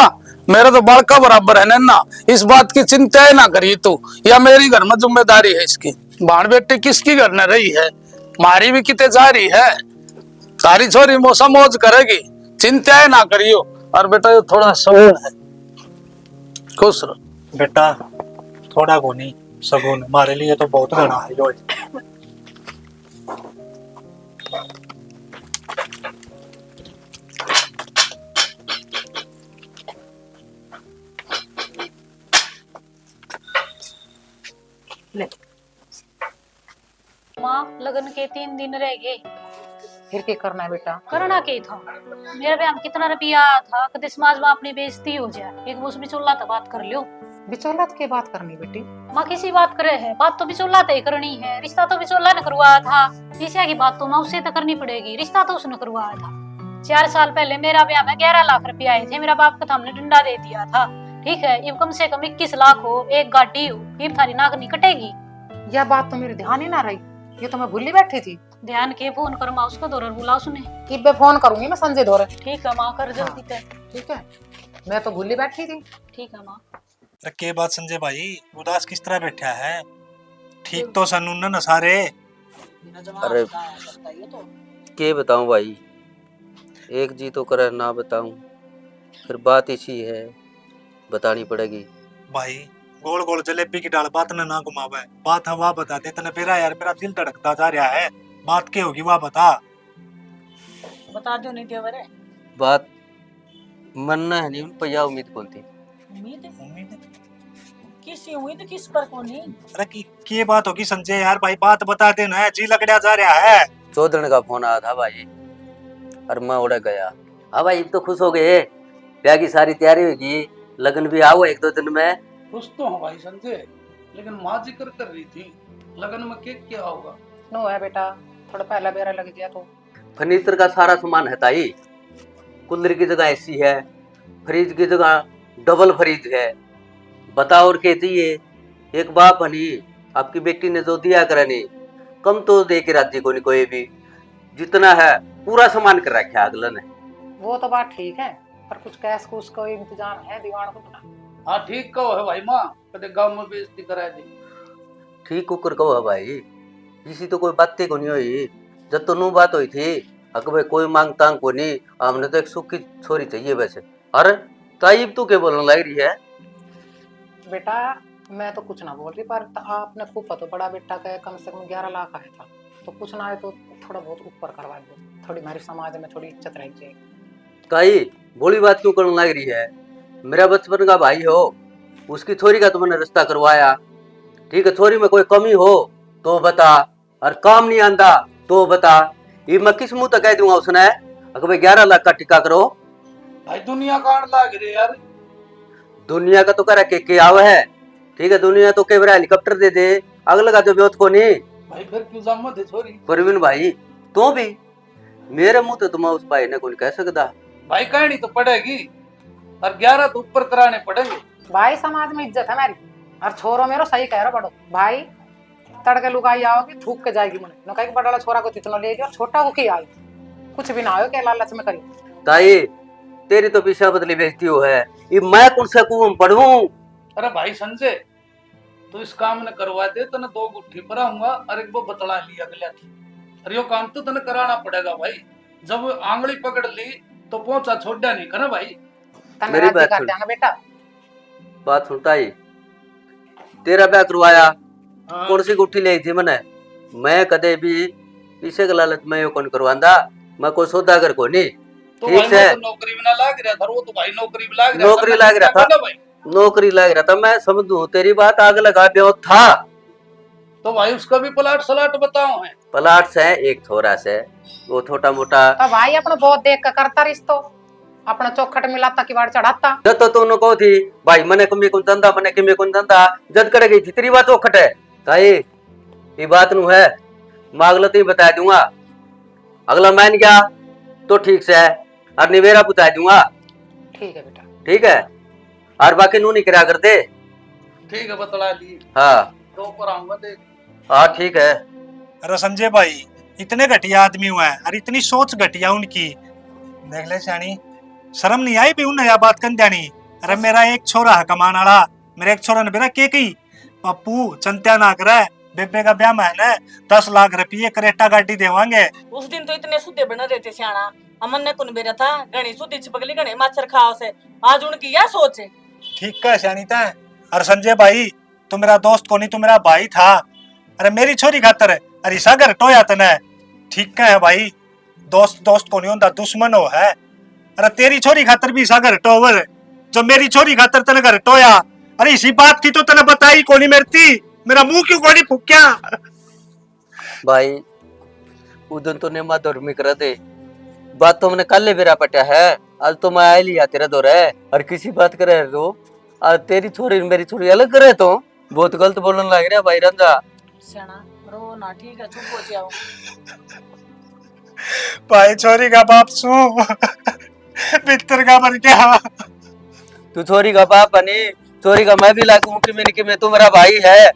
मेरा तो बड़का बराबर है ना, इस बात की चिंता ही ना करिए तू, या मेरी घर में जिम्मेदारी है इसकी। बाण बेटी किसकी घर न रही है, मारी भी कितने जा रही है, सारी छोरी मौसा मौज करेगी, चिंता ही ना करियो। और बेटा ये थोड़ा सगुन है, खुश रहो बेटा, थोड़ा को नहीं सगुन, हमारे लिए तो बहुत घना है जो। माँ माँ लगन के 3 दिन रह गए, फिर क्या करना है बेटा? करना क्या था? मेरे ब्याह में कितना रुपया आया था, कदे समाज में अपनी बेइज्जती हो जाए, एक उस बिचौला तो बात कर लियो। बिचौला की बात करनी बेटी? माँ किसी बात करे है, बात तो बिचौला तय करनी है, रिश्ता तो बिचौला ने करवाया था, ईशा की बात तो माँ उससे तो करनी पड़ेगी, रिश्ता तो उसने करवाया था। 4 साल पहले मेरा ब्याह में 11 लाख रुपया आए थे, मेरा बाप का हमने डंडा दे दिया था, ठीक है, अब कम से कम 21 लाख हो, एक गाड़ी हो, अब थारी नाक नहीं कटेगी। यह बात तो मेरे ध्यान ही ना रही, ये तो मैं भूली बैठी थी। ध्यान के फोन कर माँ उसको दौर बुला उसने। कि मैं फोन करूंगी मैं संजय दौरे। ठीक है माँ, कर जल्दी कर। ठीक है, मैं तो भूली बैठी थी। ठीक है माँ। अरे के बात संजय भाई उदास किस तरह बैठा है? ठीक तो सनून न सारे। अरे के बताऊं भाई, एक जी तो करे ना बताऊं, फिर बात इसी है, बतानी पड़ेगी। भाई गोल गोल जलेबी की डाल बात न ना घुमावे, बात है वाह बता दे तने। मेरा यार मेरा दिल धड़कता जा रहा है, बात क्या होगी वाह बता। बता दो नहीं दिया बरे। बात मन्ना है नहीं उन पर उम्मीद कौन थी? उम्मीद किसी उम्मीद किस पर कोनी? अरे की बात होगी संजय यार, भाई बात बता दे ना, जी लगड़ा जा रहा है। चौधरी का फोन आया था भाई, और मैं उड़ गया। हाँ भाई अब तो खुश हो गए, ब्याह की सारी तैयारी होगी, लगन भी आओ 1-2 दिन में। खुश तो हूँ भाई संजय, लेकिन माँ जिक्र कर रही थी लगन में केक क्या होगा? नो है बेटा, थोड़ा पहला बेरा लग गया तो। फर्नीचर का सारा सामान है ताई, कूलर की जगह एसी है, फ्रिज की जगह डबल फ्रिज है। बताओ और कहती है एक बाप हनी, आपकी बेटी ने जो दिया करनी कम तो दे के राजी को नहीं कोई भी, जितना है पूरा सामान कर रखा है अगला ने। वो तो बात ठीक है, पर कुछ कैश कुछ का इंतजाम है दीवान को बना। हाँ ठीक कहो है भाई माँ, कदे गाँव में बेइज्जती करा दी। ठीक कुकर कहो है भाई, इसी तो कोई बातें को नहीं हुई, जब तो नू बात हुई थी अकबे कोई मांग तांग को नहीं, हमने तो एक सुख की छोरी चाहिए वैसे। अरे ताइब तू क्या बोलने लग रही है? बेटा मैं तो कुछ ना बोल रही, पर आपने खूब पता बड़ा बेटा का कम से कम 11 लाख आया था, तो कुछ ना आए तो थोड़ा बहुत ऊपर करवा दो, थोड़ी हमारी समाज में थोड़ी इज्जत रह जाएगी। ताई बोली बात क्यों करने लग रही है? मेरा बचपन का भाई हो, उसकी छोरी का तो मैंने रिश्ता करवाया, ठीक है, छोरी में कोई कमी हो तो बता, और काम नहीं आंदा तो बता। ये मैं किस मुंह तक कह दूंगा उसने अगर 11 लाख का टिका करो? भाई दुनिया कांड लाग रही यार। दुनिया का तो करा के आवे है, ठीक है, दुनिया तो केवरा हेलीकॉप्टर दे दे, अगले का तो व्योत को नहीं। भाई फिर क्यों जम्मत है छोरी? परवीन भाई तो भी मेरे मुंह तो तुम उस भाई ने कोई कह सकता। भाई कहनी तो पड़ेगी, और 11 तो ऊपर कराने पड़ेंगे। भाई समाज में इज्जत है हमारी, और छोरो मेरो सही कह रहा बड़ो भाई, तड़के लुगाई आओगी थूक के जाएगी मुझे न कहीं बड़ा छोरा को तितनो ले और छोटा को की आई कुछ भी ना आयो के लालच में करी। ताई तेरी तो पीछा बदली बेइज्जती हो है, ये मैं कौन सा कुआं पढ़ूं? अरे भाई संजय तो इस काम ने करवा दे तो 2 गुट्ठी पर आऊंगा और एक वो बतला लिया अगला थी, अरे यो काम तो तने कराना पड़ेगा भाई, जब आंगली पकड़ ली तो पहुंचा छोड़ा नहीं करा भाई। मेरी बात सुन बेटा, बात सुनता ही, तेरा ब्याह करवाया, हाँ। कौन सी गुट्ठी ले थी मैंने? मैं कदे भी इसे के लालच में यो कौन करवांदा, मैं कोई सौदागर को नहीं, तो ठीक भाई है। तो नौकरी भी ना लाग रहा था, वो तो भाई नौकरी भी लाग रहा था, नौकरी लाग रहा था, भाई नौकरी लाग रहा था, मैं समझू तेरी बात, आग लगा ब्याह था तो भाई उसका भी प्लाट सलाट बताओ है। प्लाट से एक छोरा से वो छोटा मोटा तो भाई अपने बहुत देख कर करता रिश्तो, अपना चौखट मिलाता की बार चढ़ाता। जब तो तूने कहो थी भाई मने कमी कौन धंधा, मने किमे कौन धंधा, जद कर गई थी तेरी बात चौखट है ताई, ये बात नु है, मैं अगला तो ही बता दूंगा, अगला मान गया तो ठीक से है, और निवेरा बता दूंगा। ठीक है बेटा, ठीक है, और बाकी नू नहीं करा करते। ठीक है बतला ली, हाँ तो पर आऊंगा देख। हाँ ठीक है। अरे संजय भाई इतने घटिया आदमी हुआ है, और इतनी सोच घटिया उनकी, देख ले सियानी शर्म नहीं आई भी उन्हें यह बात कर जानी। अरे मेरा एक छोरा है कमान वाला, मेरे एक छोरा ने बेरा के कही पप्पू चिंता ना करे, बेबे का ब्याह है 10 लाख रुपये करेटा गाड़ी देवांगे। उस दिन तो इतने सुधे बना रहे थे सियाना, अमन ने कुन बेरा था गणी सुधी चिपकली गणी माछर खाओ से, आज उनकी यह सोच है। ठीक है सियानी था। अरे संजय भाई तू मेरा दोस्त को नहीं, तू मेरा भाई था, अरे मेरी छोरी खातर अरे सागर टोया तने, ठीक है भाई, दोस्त दोस्त को नहीं होता दुश्मन हो है। अरे तेरी छोरी खातर भी सागर टोवर, जो मेरी छोरी खातर तने घर टोया, अरे इसी बात की तो तने बताई कोनी मेरी, मेरा मुंह क्यों कोनी फूक्या? भाई उदन तो ने माधुर में कर दे बात तो मैंने कल बेरा पटा है आज तो मैं आया लिया तेरा दौर है और किसी बात करे तो आज तेरी छोरी मेरी छोरी अलग करे तो बहुत गलत बोलने लग रहा भाई रंजा। सियाना रो ना, ठीक है, चुप हो जाओ। भाई छोरी का बाप सू पितर का बन गया। तू छोरी का बाप बनी छोरी का मैं भी लागू कि मैं तुम्हारा भाई है?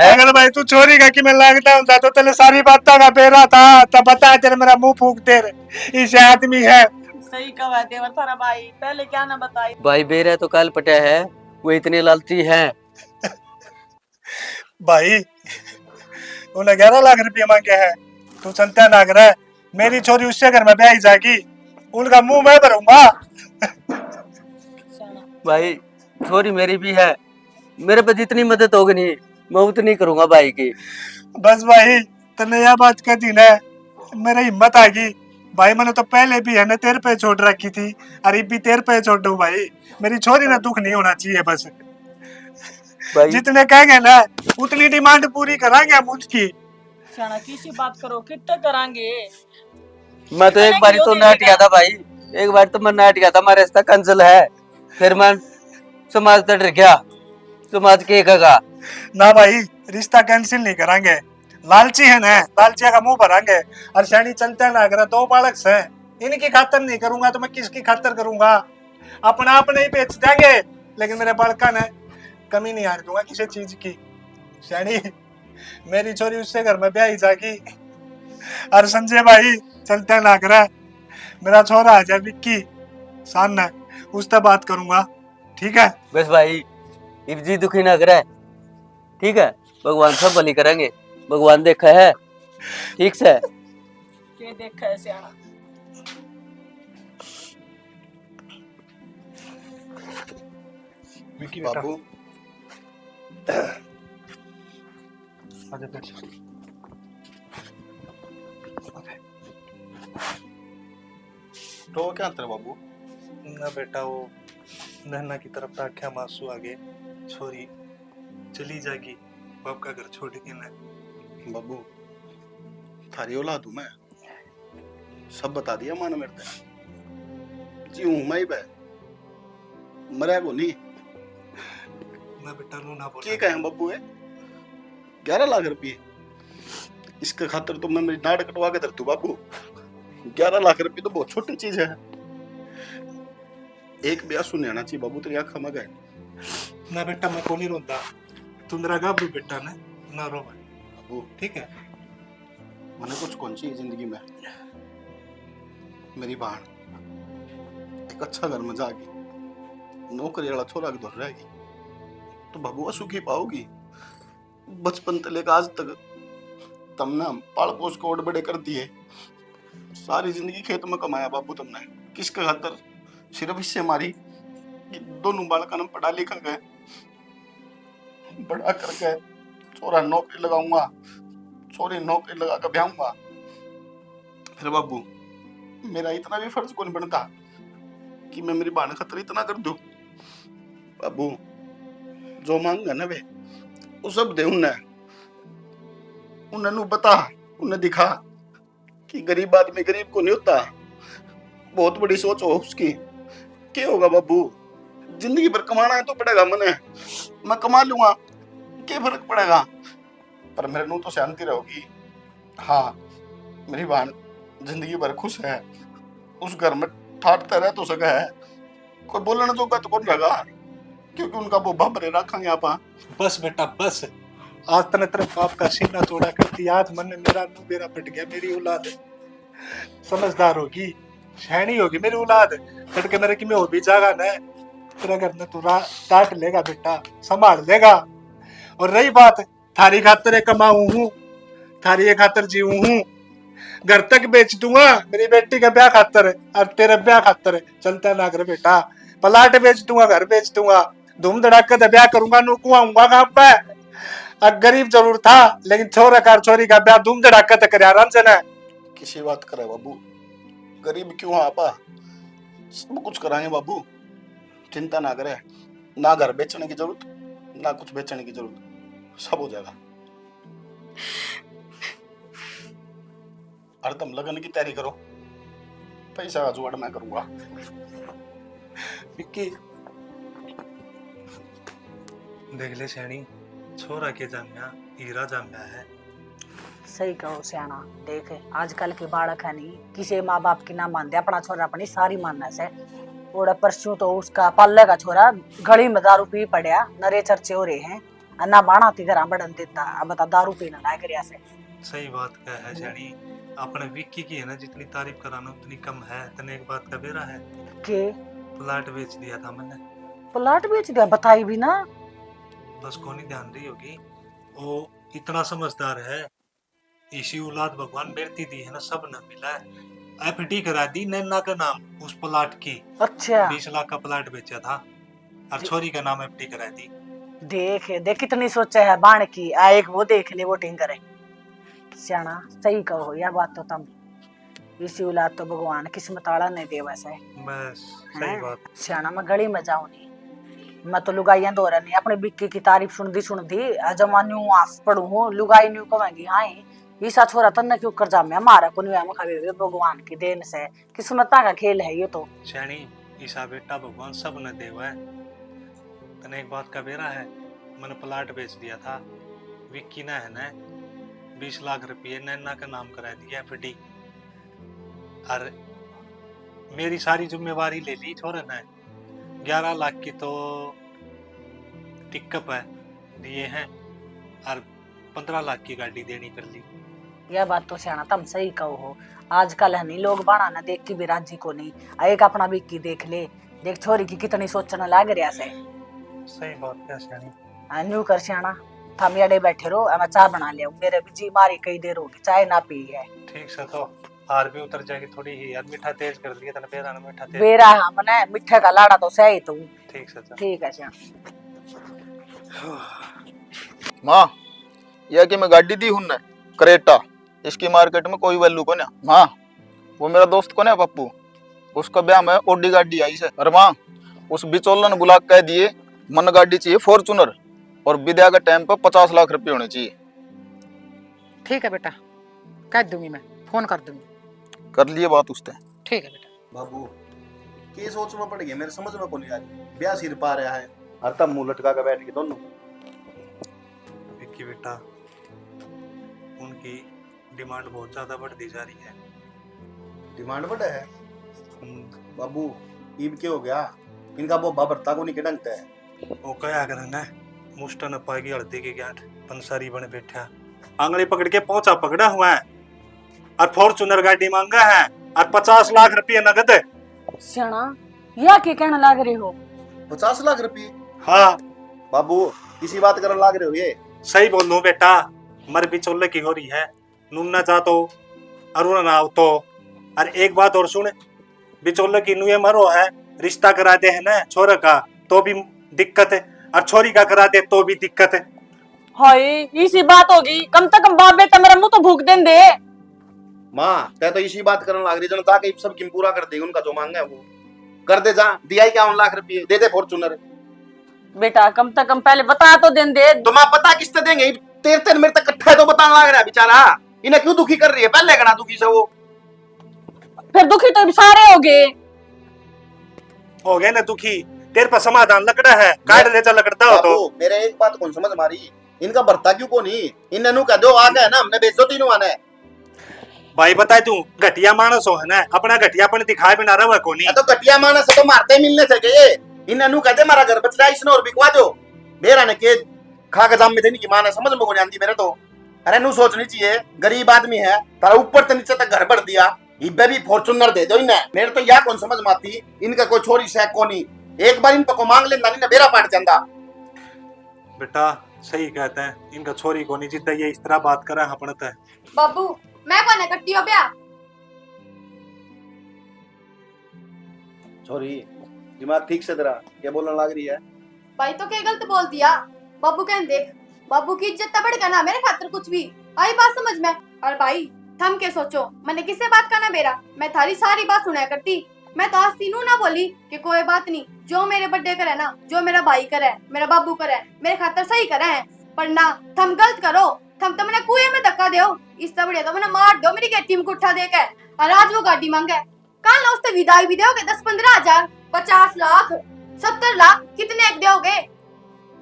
अगर भाई तू छोरी का कि मैं लगता हूं तो तेरे सारी बातों का बेरा था तब बता तेरे मेरा मुंह फूक तेरे इस आदमी है। सही कहा देवर थारा भाई, पहले क्या ना बताई। भाई बेरा तो काल पटा है वो इतने लालची है। भाई उन्हें 11 लाख रुपये मांगे हैं, तू चिंता ना कर, मेरी छोरी उससे घर में ब्याही जाएगी, उनका मुंह मैं भरूंगा। भाई छोरी मेरी भी है, मेरे पे जितनी मदद होगी नहीं मैं उतनी करूंगा भाई की। बस भाई तने यह बात कह दी ना मेरी हिम्मत आ गई। भाई मैंने तो पहले भी है ना तेरे पे छोड़ रखी थी, अरे भी तेरे पे छोड़ दूं भाई, मेरी छोरी ना दुख नहीं होना चाहिए बस। भाई जितने कहेंगे ना उतनी डिमांड पूरी करांगे हम उसकी। सियाना किसी बात करो, कितना करांगे। मैं तो एक बार तो नाट गया था भाई, एक बार तो मैं नाट गया था, हमारा रिश्ता कैंसिल है, फिर मैं समाज तट गया, समाज के कहा ना भाई रिश्ता कैंसिल नहीं करांगे, लालची है ना लालचिया का मुंह भरांगे। और शैनी चलते ना अगर 2 बालक से इनकी खातर नहीं करूंगा तो मैं किसकी खातर करूंगा? अपना अपने ही बेच देंगे, लेकिन मेरे बालका ने कमी नहीं आने दूंगा किसी चीज की। शैनी मेरी छोरी उससे घर में ब्याही जाएगी। और संजय भाई चलते ना कर, मेरा छोरा आ जाए विक्की सामने उससे बात करूंगा, ठीक है? बस भाई इब्जी दुखी ना करे, ठीक है? भगवान सब भली करेंगे, भगवान देखा है, ठीक से? के देखा है सियाना। विक्की बेटा बाबू आजा बैठ। तो क्या अंतर बाबू? ना बेटा वो नहना की तरफ राख्या मासू आगे छोरी चली जाएगी बाप का घर छोड़ के ना। बाबू थारी औलाद हूं मैं, सब बता दिया मानो मेरे को, जी हूं मैं ही बे मरा को नहीं। मैं बेटा नू ना बोल क्या कहें बाबू है 11 लाख रुपये, इसके खातर तो मैं मेरी नाड़ कटवा के धरतू बाबू। 11 लाख रुपये तो बहुत छोटी चीज है, एक ब्याह सुन आना चाहिए बाबू, तेरी आंखों में गए ना बेटा। मैं को नहीं रोंदा, तू मेरा गाबू बेटा ना रो बाबू। ठीक है? मैंने कुछ कौन सी जिंदगी में मेरी बहन एक अच्छा घर में जाएगी, नौकरी वाला छोरा की धर रहेगी तो बाबू सुखी पाओगी। बचपन से लेकर आज तक तुमने हम पाल पोस को और बड़े कर दिए, सारी जिंदगी खेत में कमाया बाबू तुमने, किसका खातर? सिर्फ इससे हमारी कि दोनों बालका ने पढ़ा लिखा गए, बड़ा करके छोरा नौकरी लगाऊंगा, छोरी नौकरी लगा कर ब्याहूंगा। फिर बाबू मेरा इतना भी फर्ज कौन बनता कि मैं मेरी बहन खातर इतना कर दूं? बाबू जो मांगा ना वे वो सब दे उन्हें बता, उन्हें दिखा कि गरीब आदमी गरीब को नहीं होता। बहुत बड़ी सोच हो उसकी। क्या होगा बाबू, जिंदगी भर कमाना है तो पड़ेगा, मैं कमा लूंगा, क्या फर्क पड़ेगा? पर मेरे नू तो शांति रहोगी। हाँ मेरी बहन जिंदगी भर खुश है, उस घर में ठाटता रह तो सका है, कोई बोलने जोगा तो कौन रहेगा, क्योंकि उनका बोबा भरे रखेंगे आप। बस बेटा बस, आज तने तेरे बाप का सीना तोड़ा करती, आज मन में मेरा नू बेरा पट गया। मेरी औलाद समझदार होगी, शहनी होगी मेरी औलाद, लड़के मेरे की में हो भी जागा ना तेरा घर में तू काट लेगा बेटा, संभाल लेगा। और रही बात थारी खातर कमाऊ हूँ, थारी ये खातर जीऊ हूँ, घर तक बेच दूंगा मेरी बेटी का ब्याह खातर और तेरे ब्याह खातर। चलता ना कर बेटा, प्लाट बेच दूंगा, घर बेच दूंगा, धूम धड़ाका का ब्याह करूंगा, नूकू आऊंगा कहाँ पे। अब गरीब जरूर था लेकिन छोरा कार छोरी का ब्याह धूम धड़ाका तक कर रंजन है। किसी बात करे बाबू, गरीब क्यों आपा, सब कुछ कराएंगे बाबू, चिंता ना करे। ना घर बेचने की जरूरत, ना कुछ बेचने की जरूरत, सब हो जाएगा। और तुम लगन की तैयारी करो, पैसा का जुगाड़ मैं करूंगा। विक्की देख ले सैनी, छोरा के जामिया हीरा जामिया है। सही कहो सियाना। देख आजकल के बालक है नहीं, किसी माँ बाप की ना मानते, अपना छोरा अपनी सारी मानना से। ओड़ा परसों तो उसका पाले का छोरा घड़ी में दारू पी पड़िया, नरे चर्चे हो रहे हैं, अन्ना बाणा थी घर बढ़न देता, अब बता दारू पीना लाग रिया से। सही बात क्या है सैनी, अपने विक्की की है ना जितनी तारीफ कराना उतनी कम है। तने एक बात का बेरा है के प्लाट बेच दिया था मैंने। प्लाट बेच दिया? बताई भी ना। बस को नहीं ध्यान रही होगी, वो इतना समझदार है। इसी औलाद भगवान बेरती दी है ना, सब न मिला है। एफडी करा दी नैना का नाम उस प्लाट की। अच्छा 20 लाख का प्लाट बेचा था और छोरी का नाम एफडी करा दी। देख देख कितनी सोचा है बाण की, आ एक वो देख ले वोटिंग करे। सियाना सही कहो यह बात तो तुम, इसी औलाद तो भगवान किस्मत वाला नहीं दे वैसे। बस सही बात। सियाना मैं गली में जाऊं नहीं, मैं तो लुगाइयां दो रही अपने बिक्की की तारीफ सुन दी जमा न्यू आस पढ़ू हूँ लुगाई न्यू कहेंगी हाँ ईसा छोरा तन्ने क्यों कर जा मैं मारा को नहीं खावे भगवान की देन से, किस्मता का खेल है ये तो। शैनी ईसा बेटा भगवान सब न देवा है। तने एक बात का बेरा है, मैंने प्लाट बेच दिया था, विक्की ना है ना 20 लाख रुपये नैना का नाम करा दिया एफडी, और मेरी सारी जिम्मेवारी ले ली छोरे ने। 11 लाख की तो टिकअप है दिए हैं और 15 लाख की गाड़ी देनी कर ली। यह बात तो सियाना तुम सही कहो हो, आजकल है नहीं लोग बाणा ना देख के भी राजी को नहीं। एक अपना बिक्की देख ले, देख छोरी की कितनी सोचना लाग रहा से। सही बात क्या सैनी। न्यू कर सियाना, थम अड़े बैठे रहो, मैं चाय बना लिया, मेरे भी जी मारी कई देर होगी, चाय ना पी है। ठीक से तो हार भी उतर जाएगी थोड़ी ही यार, मीठा तेज कर दिया तने बेरा ना मीठा तेज। बेरा हमने मिठे का लाड़ा तो सही तू। ठीक से तो ठीक है सियाना। माँ यह कि मैं गाड़ी दी हूं ने क्रेटा, इसकी मार्केट में कोई वैल्यू को ना। माँ वो मेरा दोस्त को ना पप्पू, उसका ब्याह में ओडी गाड़ी आई से। अरे माँ उस बिचौला ने बुला कह दिए मन गाड़ी चाहिए फॉर्चूनर, और विद्या के टाइम पर 50 लाख रुपए होने चाहिए। ठीक है बेटा, कह दूंगी, मैं फोन कर दूंगी। कर लिए बात उसने। ठीक है बेटा। बाबू के सोच में पड़ गया, मेरे समझ में को नहीं आ रही। ब्याह सिर पा रहा है और तब मुंह लटका के बैठ के दोनों। विक्की बेटा उनकी डिमांड बहुत ज्यादा बढ़ती जा रही है। डिमांड बढ़ा है बाबू, ईब के हो गया इनका वो बाबरता को नहीं के ढंगता है। वो क्या करे ना, मुष्टा न पाएगी हल्दी की गांठ, पंसारी बने बैठा, आंगली पकड़ के पहुंचा पकड़ा हुआ है और फॉर्चूनर गाड़ी मांगा है और 50 लाख रुपये नगद। सियाना या के कहना लाग रहे हो? 50 लाख रुपये? हाँ बाबू किसी बात करने लाग रहे हो ये? सही बोल रहा हूँ बेटा, मर बिचौले की हो रही है, नुन्ना चाह तो अरुण ना तो। और एक बात और सुन, बिचौले की नुए मरो है, रिश्ता कराते हैं ना छोरा का तो भी दिक्कत है और छोरी का करा दे तो भी दिक्कत है। हाय इसी बात होगी, कम से कम बाप बेटा मेरा मुंह तो भूख दें दे। माँ तय तो इसी बात करने लाग रही, जनता के सब किम पूरा कर देगी, उनका जो मांगा है वो कर दे। जा दिया ही 51 लाख रुपये दे दे फॉर्चूनर। बेटा कम से कम पहले बता तो दें दे। तो माँ पता किससे देंगे, तेरे मेरे तक इकट्ठा तो बताने लग रहा है बेचारा, इन्हें क्यों दुखी कर रही है? पहले कहना दुखी से वो, फिर दुखी तो सारे हो गए ना दुखी। तेरे पर समाधान लकड़ा है, काट ले जा लकड़ता हो तो। मेरे एक बात कौन समझ मारी, इनका भरता क्यों को नहीं? इन्हें नु कह दो आ गए ना, हमने बेचो तीनों आने। भाई बताए तू घटिया मानस हो है ना, अपना घटियापन दिखाए बिना रहा को नहीं। तो घटिया मानस है तो मारते मिलने से गए। इन्हें नु कहते मारा घर बच रहा है, इसने और बिकवा दो। मेरा ने के खा के जाम में देने की मां ने समझ में को नहीं आती मेरे तो। अरे नु सोचनी चाहिए, गरीब आदमी है, तारा ऊपर से नीचे तक घर भर दिया, इब्बे भी फॉर्चूनर दे दो इन्हें। मेरे तो या कौन समझ में आती, इनका कोई छोरी शैक को नहीं, एक बार इन पर को मांग लेना नहीं बेरा पाट जाता। बेटा सही कहते हैं, इनका छोरी को नहीं जितना ये इस तरह बात करा अपनत है। बाबू मैं कोने करती हो ब्याह? छोरी दिमाग ठीक से तेरा क्या बोलने लग रही है? भाई तो क्या गलत बोल दिया? बाबू कहने देख, बाबू की इज्जत तबड़ का ना मेरे खातिर कुछ भी आई बात समझ में। और भाई थम के सोचो, मैंने किससे बात करना बेरा, मैं थारी सारी बात सुना करती। मैं तो आज तीनों ना बोली कि कोई बात नहीं, जो मेरे बर्थडे करे ना, जो मेरा भाई करे, मेरा बाबू करे, मेरे खातर सही करे है, पर ना थम गलत करो, थम तो मैंने कुएं में धक्का दो, इससे बढ़िया तो मैंने मार दो मेरी गेटी में कुट्ठा देके। और आज वो गाड़ी मांगे, कल ना उससे विदाई भी दोगे 10-15 हजार, 50 लाख, 70 लाख, कितने एक दोगे?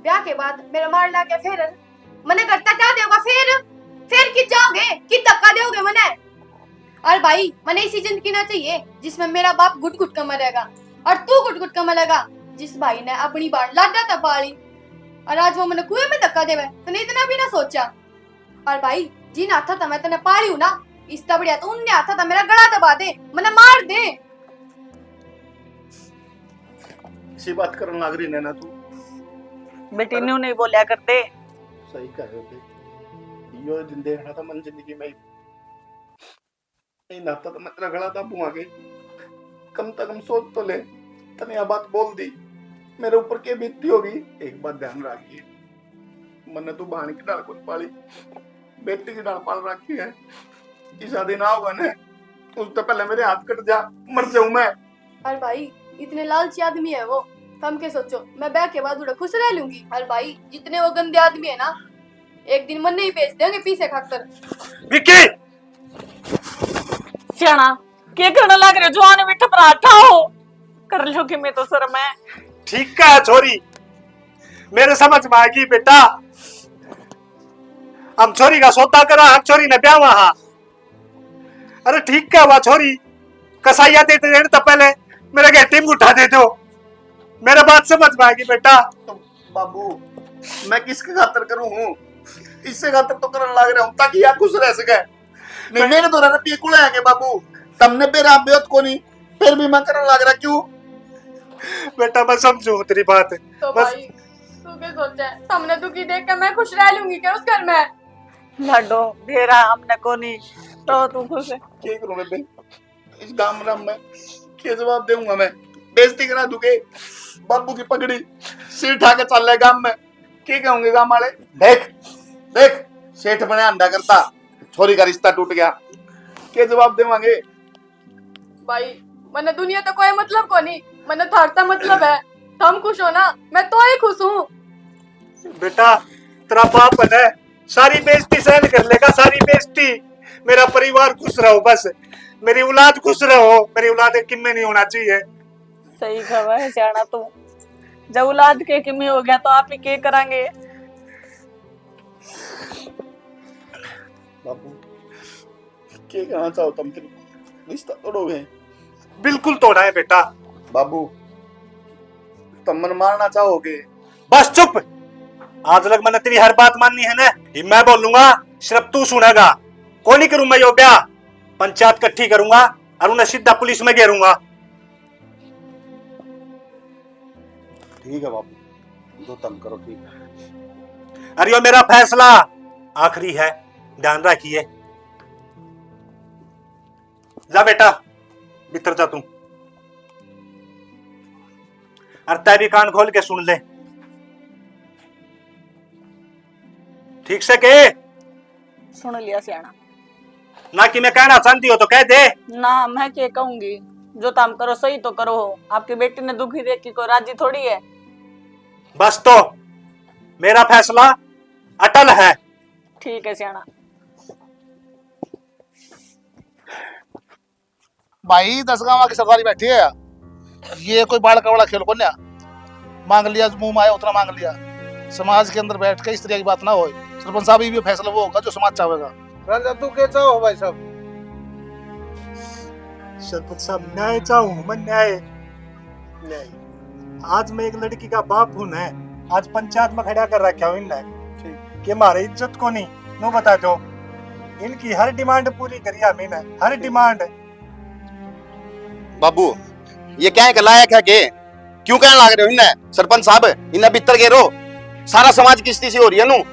ब्याह के बाद मेरा मार ला के फिर मैंने करता क्या देगा? फिर कित जाओगे, कित धक्का दोगे मैंने? और भाई मैंने ऐसी जिंदगी ना चाहिए जिसमें मेरा बाप गुट गुट कर मरेगा और तू गुट गुट कर मरेगा। जिस भाई ने अपनी बात लाडा था पाली और आज वो मैंने कुएं में धक्का देवे, तूने इतना भी ना सोचा। और भाई जिन आता था मैं तने पाली हूं ना, इसका बढ़िया तो उनने आता था मेरा गला दबा दे, मैंने मार दे। इसी बात करने लग रही नैना तू। बेटी न्यू नहीं बोलिया करते। सही कह रहे थे, यो दिन देखना था मन जिंदगी में नहीं नाता तो मैं तेरा गला दबूं आगे। कम से कम सोच तो ले, तने यह बात बोल दी, मेरे ऊपर क्या बीतती होगी। एक बात ध्यान रखिए, मैंने तू बहाने की डाल को पाली, बेटी की डाल पाल रखी है। कि शादी ना होगा ना उससे पहले मेरे हाथ कट जा, मर जाऊं मैं। और भाई इतने लालची आदमी है वो, कम के सोचो मैं ब्याह के बाद उड़ा खुश रह लूंगी। और भाई जितने वो गंदे आदमी है ना, एक दिन मन नहीं भेज देंगे पीछे खाकर। विक्की सियाना क्या करने लग रहे हो? जवान बेटा पराठा हो कर लो कि मैं तो शर्म है। ठीक है छोरी, मेरे समझ में आएगी बेटा। हम छोरी का सौदा करा, हम छोरी ने ब्याह वहां। अरे ठीक है वह छोरी कसाइया देते देने तो पहले मेरे गेटी में उठा दे दो, मेरा बात समझ में आएगी बेटा। तो बाबू मैं किसके खातर करूं हूं? इससे खातर तो करने लग रहा हूं ताकि यह खुश रह सके। नहीं मेरे तो रुपये कुल आएंगे बाबू, तुमने मेरा बेत को नहीं, फिर भी मैं करने लग रहा क्यों? बेटा मैं समझू तेरी बात, तो बस भाई तू क्या सोचा है? हमने दुखी देख कर मैं खुश रह लूंगी क्या उस घर में? लाडो भेरा हमने को नहीं तो तू खुश है। क्या करूं रे बे? इस गांव में मैं क्या जवाब दूंगा? मैं बेइज्जती करा दूंगे, बाबू की पगड़ी सिर उठा के चल रहे गांव में, क्या कहोगे गांव वाले? देख देख सेठ बने अंडा करता, छोरी का रिश्ता टूट गया, क्या जवाब देवांगे? भाई मैंने दुनिया तो कोई मतलब को नहीं, मैंने थारता मतलब है। तुम खुश हो ना, मैं तो ही खुश हूँ। बेटा तेरा बाप है, सारी बेइज्जती सहन कर लेगा, सारी बेइज्जती। मेरा परिवार खुश रहो, बस मेरी औलाद खुश रहो, मेरी औलाद किम में नहीं होना चाहिए। सही खबर है सियाना तू, जब औलाद के किमी हो गया तो आप ही के करांगे। बाबू क्या कहना चाहो तुम? रिश्ता तोड़ोगे? बिल्कुल तोड़ा है बेटा। बाबू तुम मन मारना चाहोगे? बस चुप, आज तक मैंने तेरी हर बात माननी है ना, ये मैं बोलूंगा सिर्फ तू सुनेगा। कोई नहीं करूं मैं यो ब्याह, पंचायत इकट्ठी करूंगा और उन्हें सीधा पुलिस में घेरूंगा। ठीक है बाबू, जो तुम करो ठीक है। अरे यो मेरा फैसला आखिरी है, ध्यान रखिए। जा बेटा भीतर जा तू, और तय भी कान खोल के सुन ले ठीक से के। सुन लिया सियाना। ना कि मैं कहना चाहती हो तो कह दे ना, मैं क्या कहूंगी, जो तुम करो सही तो करो हो। आपकी बेटी ने दुखी देख के कोई राजी थोड़ी है। बस तो मेरा फैसला अटल है। ठीक है सियाना। भाई 10 गांव की सरदारी बैठी है यार, ये कोई बाल का बड़ा खेल को ना मांग लिया, मुंह में आया उतना मांग लिया। समाज के अंदर बैठ के इस तरह की बात ना हो। सरपंच साहब ये भी फैसला वो होगा जो समाज चाहेगा। राजा तू क्या चाहो भाई साहब? सरपंच साहब न्याय चाहूं मैं, न्याय। आज मैं एक लड़की का बाप हूं ना, आज पंचायत में खड़ा कर रखा हूं इनने कि हमारी इज्जत को नहीं नो बता दो, इनकी हर डिमांड पूरी करी हमने, हर डिमांड। बाबू ये क्या है लायक है के? क्यों कहने लग रहे हो इन्हें? सरपंच साहब इन्हें भीतर घेरो, सारा समाज की स्थिति हो रही है नू।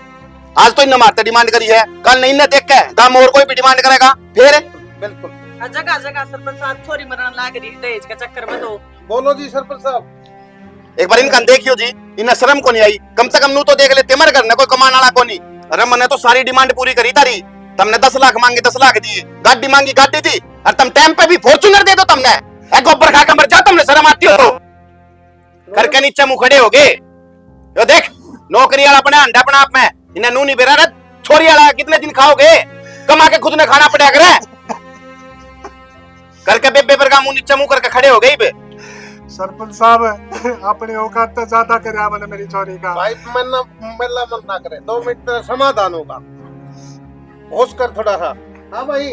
आज तो इन्हें मारते डिमांड करी है, कल नहीं इन्हें देख के गांव और कोई भी डिमांड करेगा फिर। बिल्कुल जगह जगह सरपंच साहब छोरी मरण लाग रही दहेज के चक्कर में। तो बोलो जी सरपंच साहब। एक बार इनका देखियो जी, इन्हें शर्म को नहीं आई? कम से कम नू तो देख ले, तेमर घर ने कोई कमान वाला को नहीं। अरे मैंने तो सारी डिमांड पूरी करी तारी, तुमने 10 लाख मांगे 10 लाख दिए, गाड़ी मांगी गाड़ी दी, और तुम टाइम पे भी फॉर्च्यूनर दे दो। तुमने गोबर खा के मर जा, तुमने शर्म आती हो तो घर के नीचे मुंह खड़े हो गए। यो देख नौकरी वाला अपने अंडा अपना आप में, इन्हें नू नहीं बेरा रहा, छोरी वाला कितने दिन खाओगे? कमा के खुद ने खाना पड़ा करे। करके बेबे पर का मुंह नीचे मुंह करके खड़े हो गई बे। सरपंच साहब अपनी औकात तो ज्यादा करे मैंने मेरी छोरी का। भाई मन ना करे, 2 मिनट में समाधान होगा। होश कर थोड़ा सा। हाँ भाई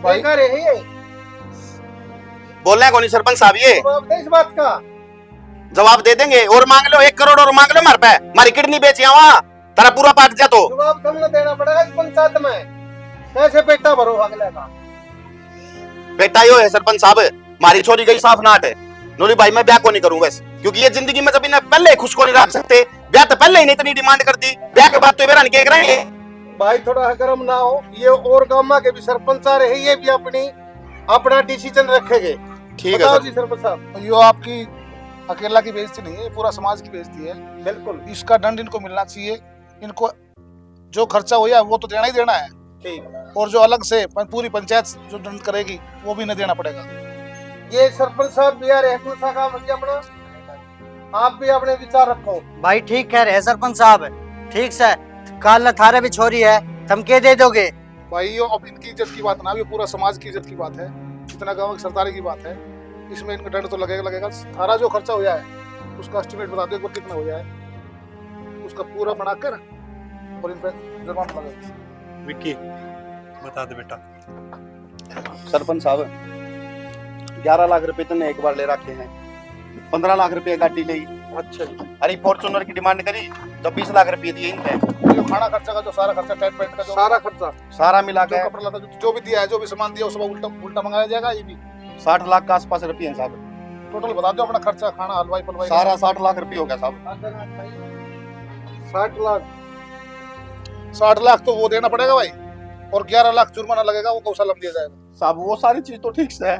भाई क्या रहे हैं? बोलना है कौन सरपंच साहब? ये जवाब दे इस बात का। जवाब दे देंगे और मांग लो 1 करोड़ और मांग लो मार पे। मारी किडनी बेची वहां तेरा पूरा पाट जा तो जवाब तुमने देना पड़ेगा इस पंचायत में। कैसे पेटा भरो अगले का? बेटा यो है सरपंच साहब, मारी छोरी गई साफ नाट है। नूरी भाई मैं ब्याह को नहीं करूंगा क्योंकि ये जिंदगी में कभी ना पहले खुश को नहीं रख सकते। ब्याह तो पहले ही नहीं इतनी डिमांड कर दी, ब्याह के बाद तो बेरा निकल रहे हैं। भाई थोड़ा गर्म ना हो। ये और गांव के भी सरपंच आ रहे, ये भी अपना डिसीजन रखेंगे। ठीक बताओ है जी सरपंच साहब। यो आपकी अकेला की बेइज्जती नहीं है, पूरा समाज की बेइज्जती है। बिल्कुल इसका दंड इनको मिलना चाहिए। इनको जो खर्चा हुआ है वो तो देना ही देना है, ठीक। और जो अलग से पूरी पंचायत जो दंड करेगी वो भी नहीं देना पड़ेगा। ये सरपंच साहब भी आ रहे हैं, सा काम है अपना। आप भी अपने विचार रखो। भाई ठीक कह रहे हैं सरपंच साहब, ठीक से काल थारे भी छोरी है, तुम के दे दोगे? भाई यो अब इनकी इज्जत की बात ना, ये पूरा समाज की इज्जत की बात है। इतना गाँव की सरदारी की बात है, इसमें इनका दंड तो लगेगा। सारा जो खर्चा हुआ है उसका एस्टिमेट बता दो एक बार कितना हो जाए, उसका पूरा बनाकर और इन पे जुर्माना लगेगा। विक्की बता दे बेटा। सरपंच साहब 11 लाख रुपए तो एक बार ले रखे हैं, 15 लाख रुपए गाड़ी ली। अच्छा अरे फॉर्चूनर की डिमांड करी तो 20 लाख रुपए दिए इनके। जो खाना खर्चा का जो सारा खर्चा, टेंट पेंट का जो सारा खर्चा सारा मिला के जो कपड़ा लता जो भी दिया है, जो भी सामान दिया, सब उल्टा मंगाया जाएगा। ये भी 60 लाख के आसपास रुपये हैं साहब। टोटल बता दो अपना खर्चा, खाना, हलवाई पलवाई सारा 60 लाख रुपये हो गया साहब। 60 लाख। 60 लाख तो वो देना पड़ेगा भाई, और 11 लाख जुर्माना लगेगा, वो गौशाला में दिया जाएगा। साहब वो सारी चीज तो ठीक से है,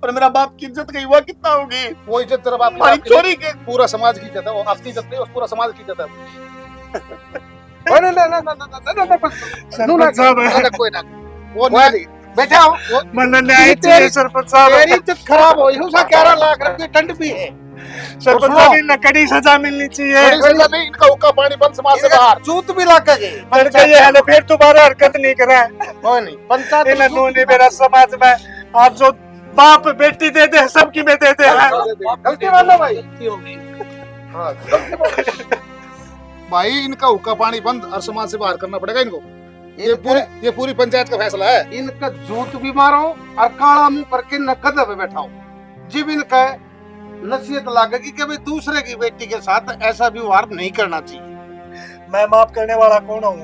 पर मेरा बाप की इज्जत गई हुआ कितना होगी? वो इज्जत तेरा बाप हमारी की चोरी के पूरा समाज की इज्जत है, वो आपकी इज्जत नहीं, उस पूरा समाज की इज्जत है। सरपंच साहब कोई ना, वो नहीं बैठा हो। मन न्याय चाहिए सरपंच साहब। तेरी इज्जत खराब हो, उसका 11 लाख रुपए दंड भी है। सरपंच साहब इन्हें कड़ी सजा मिलनी चाहिए। बड़ी सजा नहीं, इनका हुक्का पानी बंद समाज से बाहर। जूत भी लगेगी। लड़का ये है फिर दोबारा हरकत नहीं करे। कोई नहीं, पंचायत में इन्हें नूनी मेरा समाज में आप जो बाप बेटी देते हैं सबकी में देते हैं। गलती मानो भाई। हाँ, भाई इनका हुक्का पानी बंद और समाज से बाहर करना पड़ेगा इनको। ये पूरी पंचायत का फैसला है। इनका जूत भी मारो और काला मुंह करके नकद पे बैठाओ। जब इनका नसीहत लगेगी कि भाई दूसरे की बेटी के साथ ऐसा व्यवहार नहीं करना चाहिए। मैं माफ करने वाला कौन हूँ?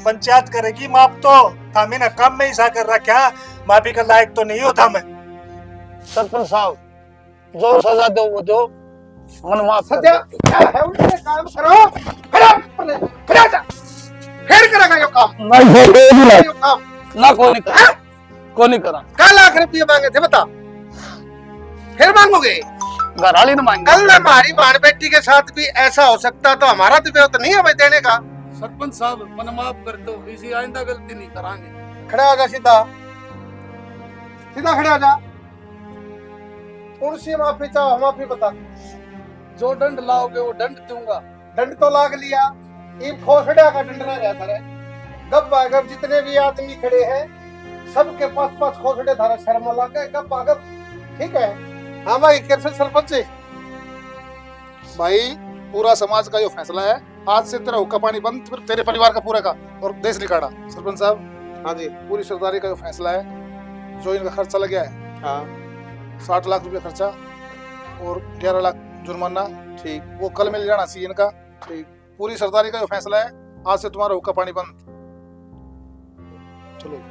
पंचायत करेगी माफ तो थामी ना कम में ही सा कर रखा, माफी का लायक तो नहीं होता मैं। सरपंच साहब जो सजा दो वो दो, मन माफ सजा क्या है? उनके काम करो। खड़ा जा, फिर करेगा ये काम। ये काम ना कोई नहीं करा। क्या लाख रुपये मांगे थे बता, फिर मांगोगे? घरवाली ने मांगी। कल हमारी बहन बेटी के साथ भी ऐसा हो सकता तो हमारा तो व्यवस्था नहीं है भाई देने का। सरपंच साहब मन माफ कर दो, इसी आइंदा गलती नहीं करांगे। खड़ा हो जा, सीधा सीधा खड़ा हो जा। कौन सी माफी चाहो, माफी बता। जो दंड लाओगे वो दंड दूंगा। दंड तो लाग लिया, इन खोसड़िया का दंड ना रहता है। गप आगप जितने भी आदमी खड़े हैं सबके 5-5 खोसड़े धारा शर्मा लग गए। गप आगप ठीक है। हाँ भाई कैसे सरपंच जी? भाई पूरा समाज का ये फैसला है, आज से तेरा हुक्का पानी बंद, फिर तेरे परिवार का पूरा का, और देश निकाला। सरपंच साहब हाँ जी, पूरी सरदारी का जो फैसला है, जो इनका खर्चा लग गया है, हाँ 60 लाख रुपए खर्चा और 11 लाख जुर्माना, ठीक, वो कल मिल जाना चाहिए इनका। ठीक, पूरी सरदारी का जो फैसला है, आज से तुम्हारा हुक्का पानी बंद। चलो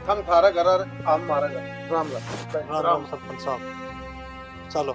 हम थारा घर हम हमारा घर। राम राम। राम राम सरपंच साहब, चलो।